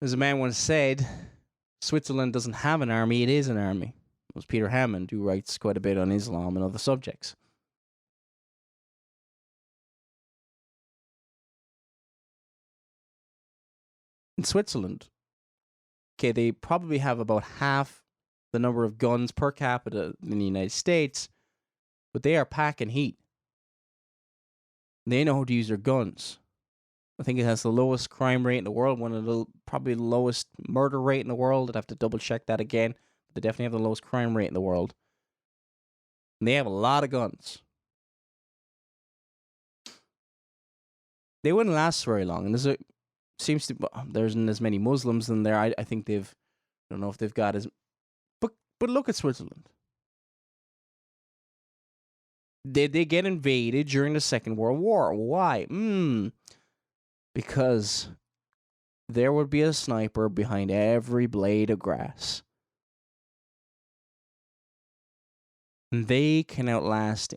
as a man once said, Switzerland doesn't have an army, it is an army. It was Peter Hammond, who writes quite a bit on Islam and other subjects. In Switzerland, okay, they probably have about half the number of guns per capita in the United States, but they are packing heat. They know how to use their guns. I think it has the lowest crime rate in the world, probably the lowest murder rate in the world. I'd have to double check that again. But they definitely have the lowest crime rate in the world. And they have a lot of guns. they wouldn't last very long. And there isn't as many Muslims in there. I think I don't know if they've got as, but look at Switzerland. Did they get invaded during the Second World War? Why? Because there would be a sniper behind every blade of grass. And they can outlast.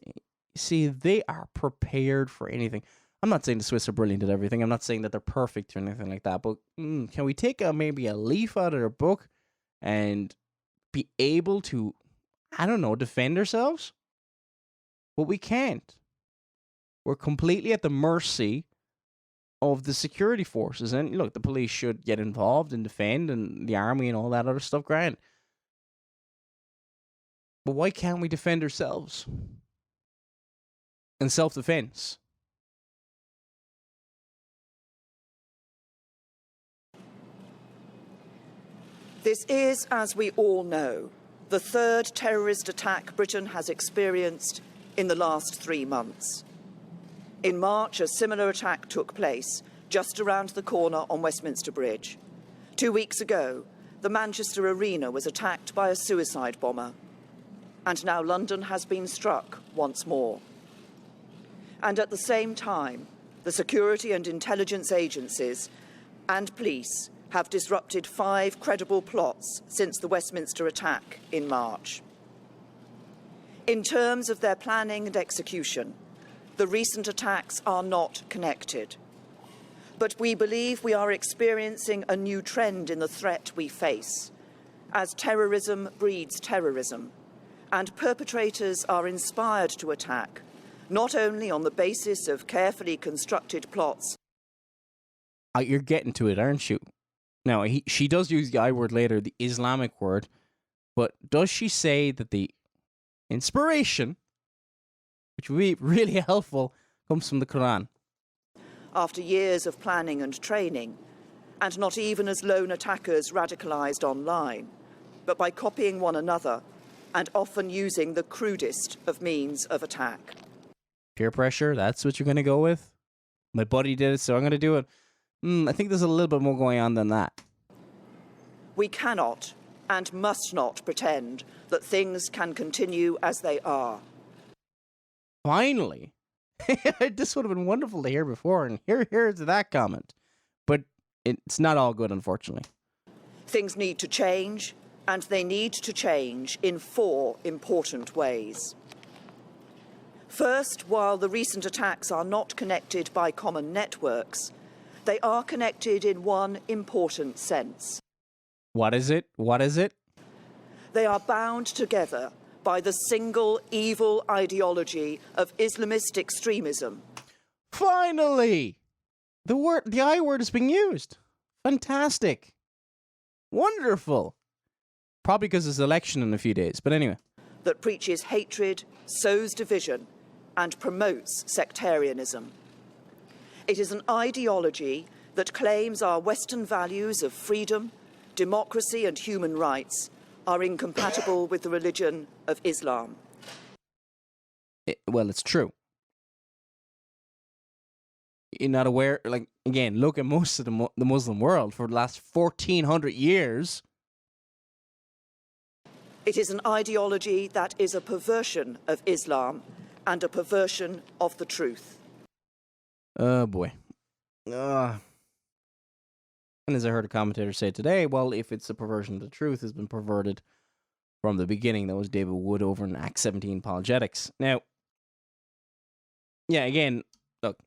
See, they are prepared for anything. I'm not saying the Swiss are brilliant at everything. I'm not saying that they're perfect or anything like that. But can we take maybe a leaf out of their book and be able to, I don't know, defend ourselves? But we can't. We're completely at the mercy of the security forces. And look, the police should get involved and defend, and the army and all that other stuff, grand. But why can't we defend ourselves? And self-defense. This is, as we all know, the third terrorist attack Britain has experienced in the last 3 months. In March, a similar attack took place just around the corner on Westminster Bridge. 2 weeks ago, the Manchester Arena was attacked by a suicide bomber. And now London has been struck once more. And at the same time, the security and intelligence agencies and police have disrupted 5 credible plots since the Westminster attack in March. In terms of their planning and execution, the recent attacks are not connected. But we believe we are experiencing a new trend in the threat we face, as terrorism breeds terrorism, and perpetrators are inspired to attack, not only on the basis of carefully constructed plots. You're getting to it, aren't you? Now, she does use the I word later, the Islamic word, but does she say that the inspiration, which would be really helpful, comes from the Qur'an? After years of planning and training, and not even as lone attackers radicalised online, but by copying one another and often using the crudest of means of attack. Peer pressure, that's what you're going to go with? My buddy did it, so I'm going to do it. I think there's a little bit more going on than that. We cannot and must not pretend that things can continue as they are. Finally. This would have been wonderful to hear before, and here's that comment. But it's not all good, unfortunately. Things need to change, and they need to change in 4 important ways. First, while the recent attacks are not connected by common networks, they are connected in one important sense. What is it? What is it? They are bound together by the single evil ideology of Islamist extremism. Finally! The I word is being used. Fantastic. Wonderful. Probably because there's an election in a few days, but anyway. That preaches hatred, sows division, and promotes sectarianism. It is an ideology that claims our Western values of freedom, democracy, and human rights are incompatible with the religion of Islam. Well, it's true. You're not aware, again, look at most of the Muslim world for the last 1,400 years. It is an ideology that is a perversion of Islam and a perversion of the truth. Oh, boy. And as I heard a commentator say today, well, if it's a perversion of the truth, it's been perverted from the beginning. That was David Wood over in Act 17 Apologetics. Now, yeah, again, look.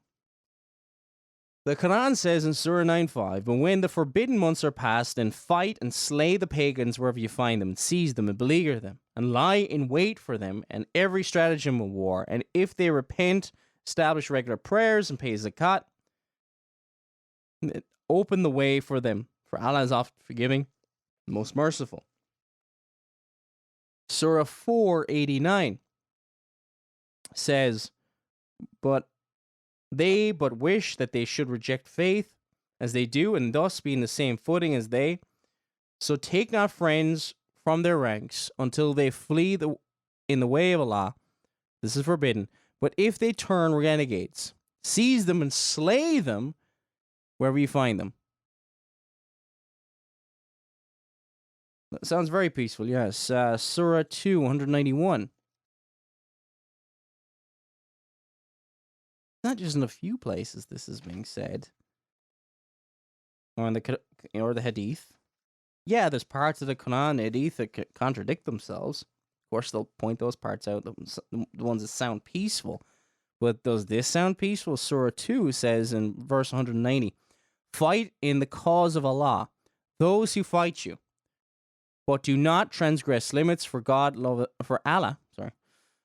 The Quran says in Surah 9:5, "But when the forbidden months are past, then fight and slay the pagans wherever you find them, and seize them and beleaguer them, and lie in wait for them, and every stratagem of war. And if they repent, establish regular prayers and pay zakat, open the way for them, for Allah is oft forgiving, most merciful." Surah 4:89 says, "But they but wish that they should reject faith as they do, and thus be in the same footing as they. So take not friends from their ranks until they flee in the way of Allah. This is forbidden. But if they turn renegades Seize them and slay them wherever you find them. That sounds very peaceful, yes. Surah 2, 191. Not just in a few places this is being said. Or in the Hadith. Yeah, there's parts of the Quran and Hadith that contradict themselves. Of course, they'll point those parts out, the ones that sound peaceful. But does this sound peaceful? Surah 2 says in verse 190, fight in the cause of Allah, those who fight you. But do not transgress limits, for Allah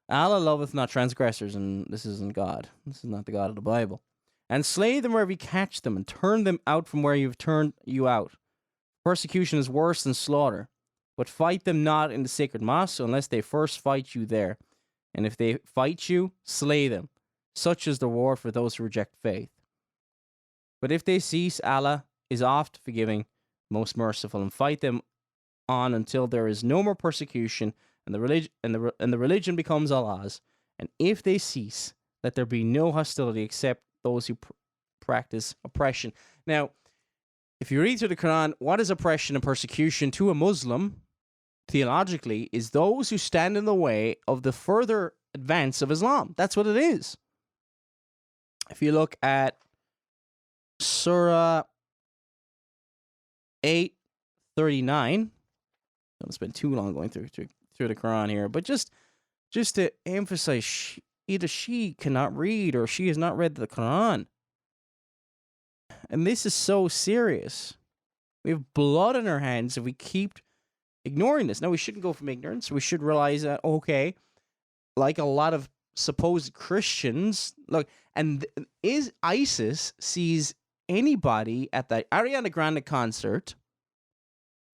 loveth not transgressors, and this isn't God. This is not the God of the Bible. And slay them wherever you catch them, and turn them out from where you've turned you out. Persecution is worse than slaughter. But fight them not in the sacred mosque, unless they first fight you there. And if they fight you, slay them. Such is the reward for those who reject faith. But if they cease, Allah is oft forgiving, most merciful, and fight them on until there is no more persecution, and the religion becomes Allah's. And if they cease, let there be no hostility except those who practice oppression. Now, if you read through the Quran, what is oppression and persecution to a Muslim, theologically, is those who stand in the way of the further advance of Islam. That's what it is. If you look at Surah 8:39, don't spend too long going through the Quran here, but just to emphasize, either she cannot read or she has not read the Quran. And this is so serious. We have blood in our hands if we keep ignoring this. Now, we shouldn't go from ignorance. We should realize that, okay, like a lot of supposed Christians, look, and ISIS sees anybody at the Ariana Grande concert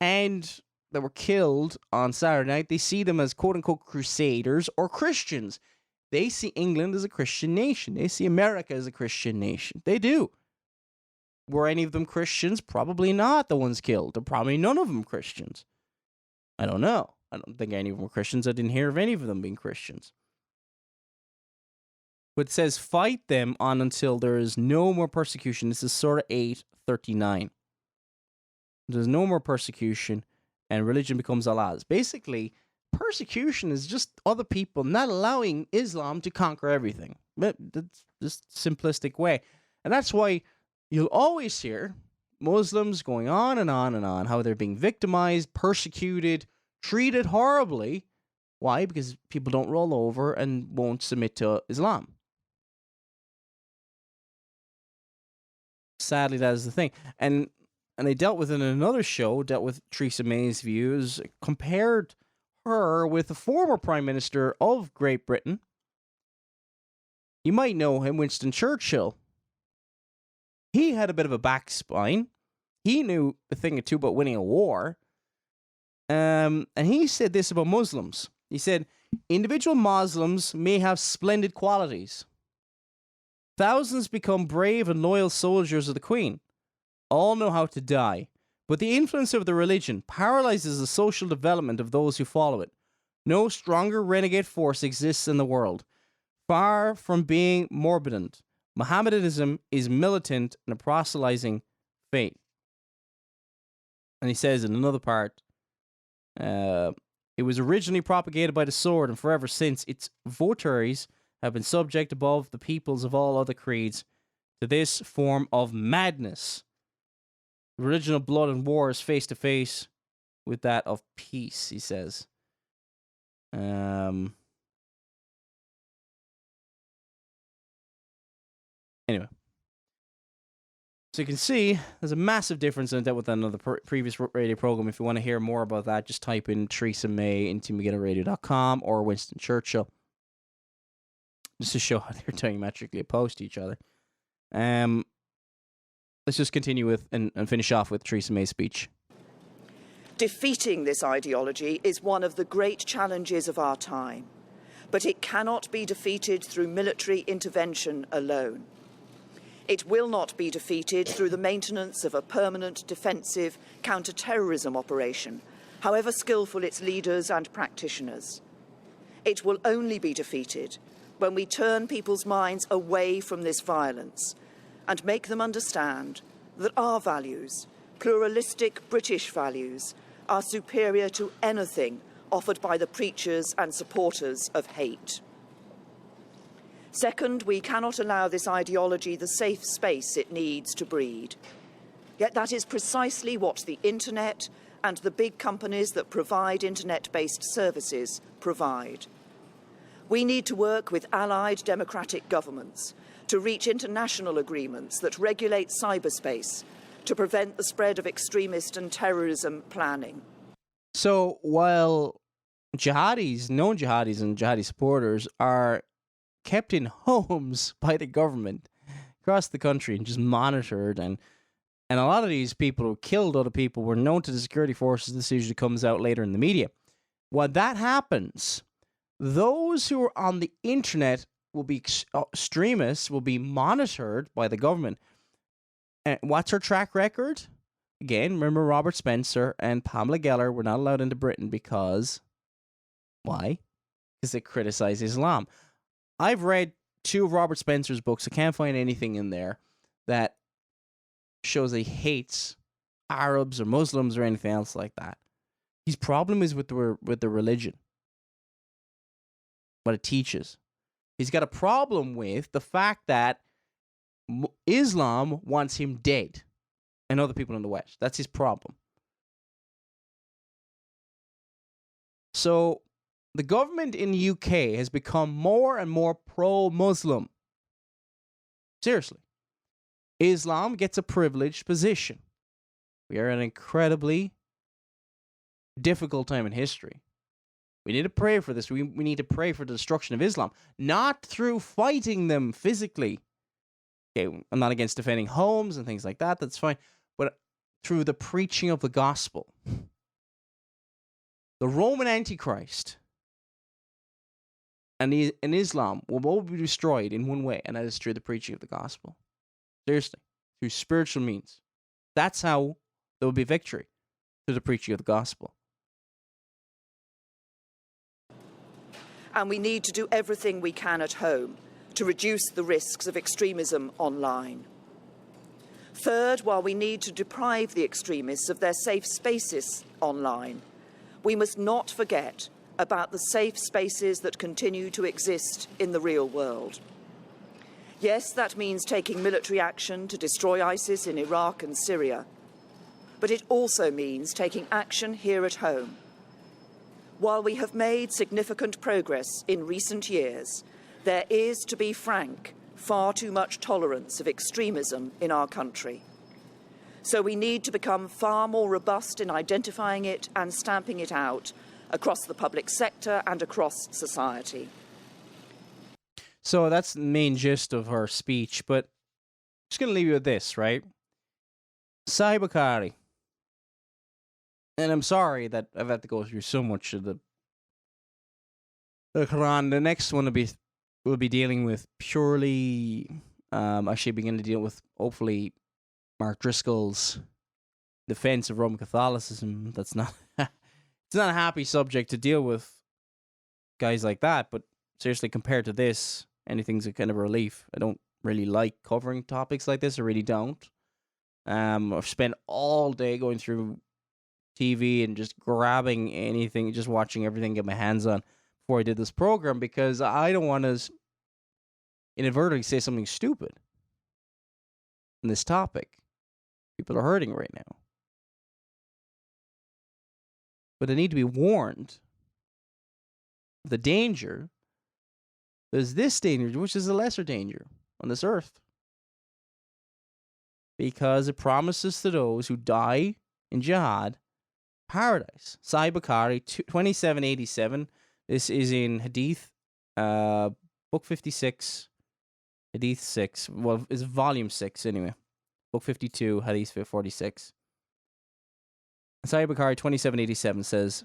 and that were killed on Saturday night, they see them as quote-unquote crusaders or Christians. They see England as a Christian nation. They see America as a Christian nation. They do. Were any of them Christians? Probably not, the ones killed. They're probably none of them Christians. I don't know. I don't think any of them were Christians. I didn't hear of any of them being Christians. But it says, fight them on until there is no more persecution. This is Surah 8:39. There's no more persecution, and religion becomes Allah's. Basically, persecution is just other people not allowing Islam to conquer everything. That's just simplistic way. And that's why you'll always hear Muslims going on and on and on, how they're being victimized, persecuted, treated horribly. Why? Because people don't roll over and won't submit to Islam. Sadly, that is the thing. And they dealt with it in another show, dealt with Theresa May's views, compared her with the former Prime Minister of Great Britain. You might know him, Winston Churchill. He had a bit of a backspine. He knew a thing or two about winning a war. And he said this about Muslims. He said, individual Muslims may have splendid qualities. Thousands become brave and loyal soldiers of the Queen. All know how to die. But the influence of the religion paralyzes the social development of those who follow it. No stronger renegade force exists in the world. Far from being morbidant, Mohammedanism is militant and a proselytizing faith. And he says in another part, it was originally propagated by the sword, and forever since its votaries have been subject above the peoples of all other creeds to this form of madness. The religion of blood and war is face to face with that of peace, he says. Anyway. So you can see there's a massive difference in that with another previous radio program. If you want to hear more about that, just type in Theresa May into MegiddoRadio.com or Winston Churchill. Just to show how they're diametrically opposed to each other. Let's just continue with and finish off with Theresa May's speech. Defeating this ideology is one of the great challenges of our time, but it cannot be defeated through military intervention alone. It will not be defeated through the maintenance of a permanent defensive counter-terrorism operation, however skillful its leaders and practitioners. It will only be defeated when we turn people's minds away from this violence and make them understand that our values, pluralistic British values, are superior to anything offered by the preachers and supporters of hate. Second, we cannot allow this ideology the safe space it needs to breed. Yet that is precisely what the internet and the big companies that provide internet-based services provide. We need to work with allied democratic governments to reach international agreements that regulate cyberspace to prevent the spread of extremist and terrorism planning. So while jihadis, known jihadis and jihadi supporters are kept in homes by the government across the country and just monitored, and a lot of these people who killed other people were known to the security forces. This usually comes out later in the media. When that happens, those who are on the internet will be extremists, will be monitored by the government. And what's her track record? Again, remember Robert Spencer and Pamela Geller were not allowed into Britain because... Why? Because they criticize Islam. I've read 2 of Robert Spencer's books. I can't find anything in there that shows he hates Arabs or Muslims or anything else like that. His problem is with the religion, what it teaches. He's got a problem with the fact that Islam wants him dead and other people in the West. That's his problem. So the government in the UK has become more and more pro-Muslim. Seriously. Islam gets a privileged position. We are in an incredibly difficult time in history. We need to pray for this. We need to pray for the destruction of Islam, not through fighting them physically. Okay, I'm not against defending homes and things like that. That's fine. But through the preaching of the gospel. The Roman Antichrist and Islam will all be destroyed in one way, and that is through the preaching of the gospel. Seriously. Through spiritual means. That's how there will be victory. Through the preaching of the gospel. And we need to do everything we can at home to reduce the risks of extremism online. Third, while we need to deprive the extremists of their safe spaces online, we must not forget about the safe spaces that continue to exist in the real world. Yes, that means taking military action to destroy ISIS in Iraq and Syria, but it also means taking action here at home. While we have made significant progress in recent years, there is, to be frank, far too much tolerance of extremism in our country. So we need to become far more robust in identifying it and stamping it out across the public sector and across society. So that's the main gist of her speech, but I'm just going to leave you with this, right? Sai Bukhari. And I'm sorry that I've had to go through so much of the Qur'an. The next one will be dealing with purely, actually begin to deal with, hopefully, Mark Driscoll's defense of Roman Catholicism. That's not, it's not a happy subject to deal with guys like that, but seriously, compared to this, anything's a kind of a relief. I don't really like covering topics like this. I really don't. I've spent all day going through TV and just grabbing anything, just watching everything, get my hands on before I did this program, because I don't want to inadvertently say something stupid on this topic. People are hurting right now. But they need to be warned of the danger. There's this danger, which is a lesser danger on this earth. Because it promises to those who die in jihad paradise. Sai Bukhari, 2787. This is in Hadith, book 56, Hadith 6. Well, it's volume 6 anyway. Book 52, Hadith 46. Sai Bukhari, 2787 says,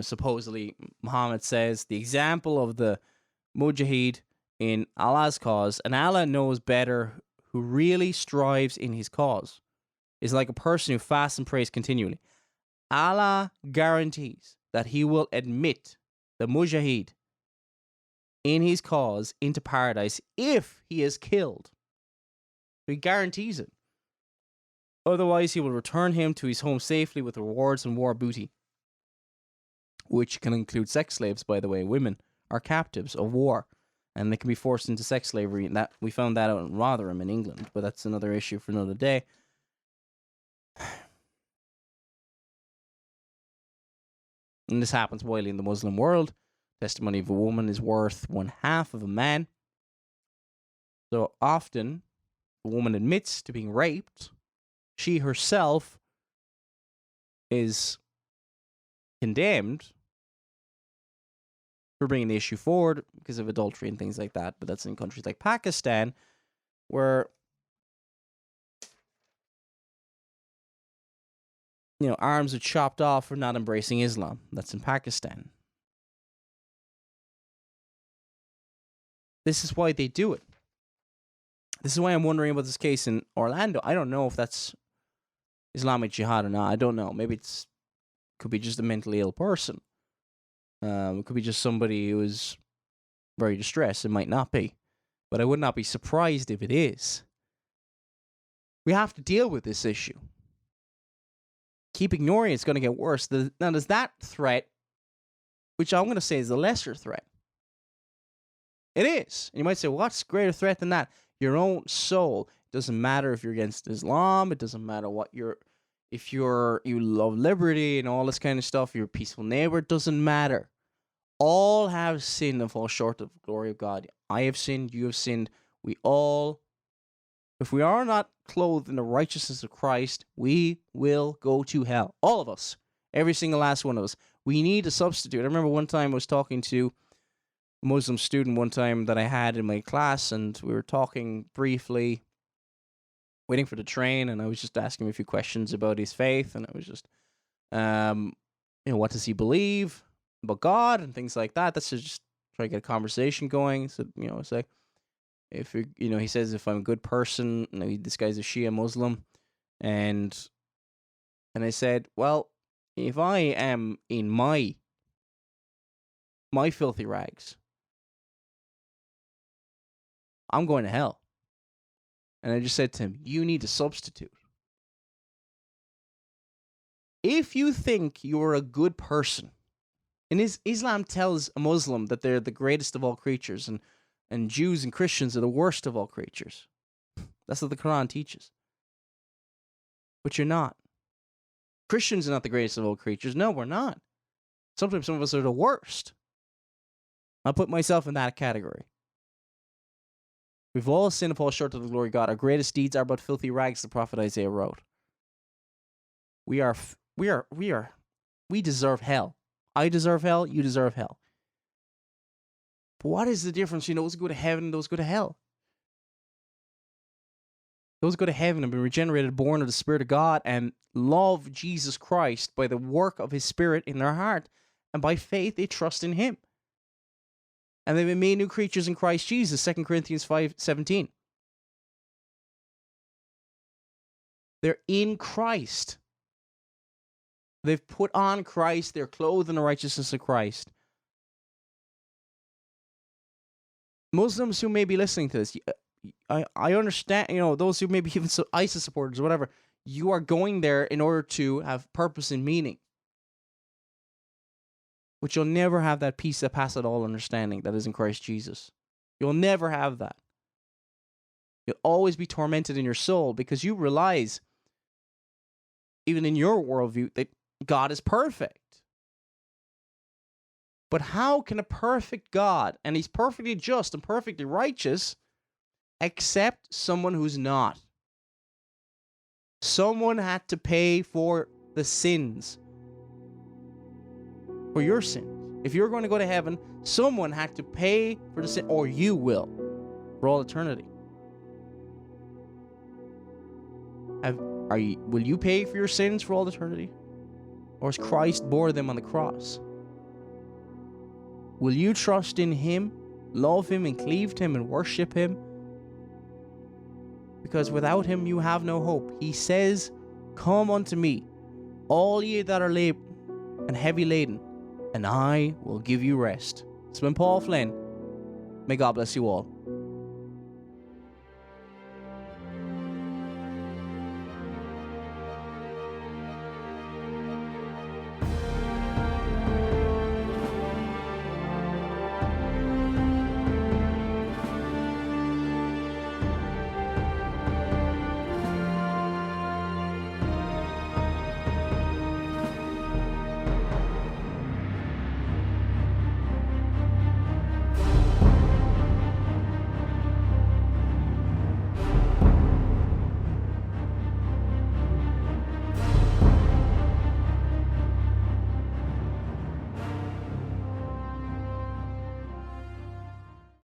supposedly Muhammad says, the example of the mujahid in Allah's cause, and Allah knows better who really strives in his cause, is like a person who fasts and prays continually. Allah guarantees that he will admit the mujahid, in his cause into paradise if he is killed. He guarantees it. Otherwise, he will return him to his home safely with rewards and war booty, which can include sex slaves, by the way. Women are captives of war, and they can be forced into sex slavery. And that we found that out in Rotherham in England, but that's another issue for another day. And this happens widely in the Muslim world. Testimony of a woman is worth 1/2 of a man. So often, a woman admits to being raped. She herself is condemned for bringing the issue forward because of adultery and things like that. But that's in countries like Pakistan, where, arms are chopped off for not embracing Islam. That's in Pakistan. This is why they do it. This is why I'm wondering about this case in Orlando. I don't know if that's Islamic Jihad or not. I don't know. Maybe could be just a mentally ill person. It could be just somebody who is very distressed. It might not be. But I would not be surprised if it is. We have to deal with this issue. Keep ignoring it's going to get worse. Now, there's that threat, which I'm going to say is the lesser threat. It is. And you might say, what's greater threat than that? Your own soul. It doesn't matter if you're against Islam. It doesn't matter what if you love liberty and all this kind of stuff. You're a peaceful neighbor. It doesn't matter. All have sinned and fall short of the glory of God. I have sinned. You have sinned. We all, if we are not clothed in the righteousness of Christ, we will go to hell. All of us. Every single last one of us. We need a substitute. I remember one time I was talking to a Muslim student one time that I had in my class, and we were talking briefly, waiting for the train, and I was just asking him a few questions about his faith, and I was just, what does he believe about God and things like that. That's just try to get a conversation going. So, it's like, if you're, he says, if I'm a good person, this guy's a Shia Muslim, and I said, well, if I am in my filthy rags, I'm going to hell. And I just said to him, you need a substitute. If you think you're a good person, and Islam tells a Muslim that they're the greatest of all creatures, and Jews and Christians are the worst of all creatures. That's what the Qur'an teaches. But you're not. Christians are not the greatest of all creatures. No, we're not. Sometimes some of us are the worst. I'll put myself in that category. We've all sinned and fall short of the glory of God. Our greatest deeds are but filthy rags, the prophet Isaiah wrote. We deserve hell. I deserve hell, you deserve hell. But what is the difference between those who go to heaven and those who go to hell? Those who go to heaven have been regenerated, born of the Spirit of God, and love Jesus Christ by the work of His Spirit in their heart. And by faith, they trust in Him. And they've been made new creatures in Christ Jesus, 2 Corinthians 5:17. They're in Christ. They've put on Christ. They're clothed in the righteousness of Christ. Muslims who may be listening to this, I understand, those who may be even ISIS supporters or whatever, you are going there in order to have purpose and meaning. But you'll never have that peace that passeth all understanding that is in Christ Jesus. You'll never have that. You'll always be tormented in your soul because you realize, even in your worldview, that God is perfect. But how can a perfect God, and He's perfectly just and perfectly righteous, accept someone who's not? Someone had to pay for the sins. For your sins. If you're going to go to heaven, someone had to pay for the sin, or you will, for all eternity. Will you pay for your sins for all eternity? Or has Christ bore them on the cross? Will you trust in Him, love Him, and cleave to Him, and worship Him? Because without Him you have no hope. He says, come unto me, all ye that are labor and heavy laden, and I will give you rest. It's been Paul Flynn. May God bless you all.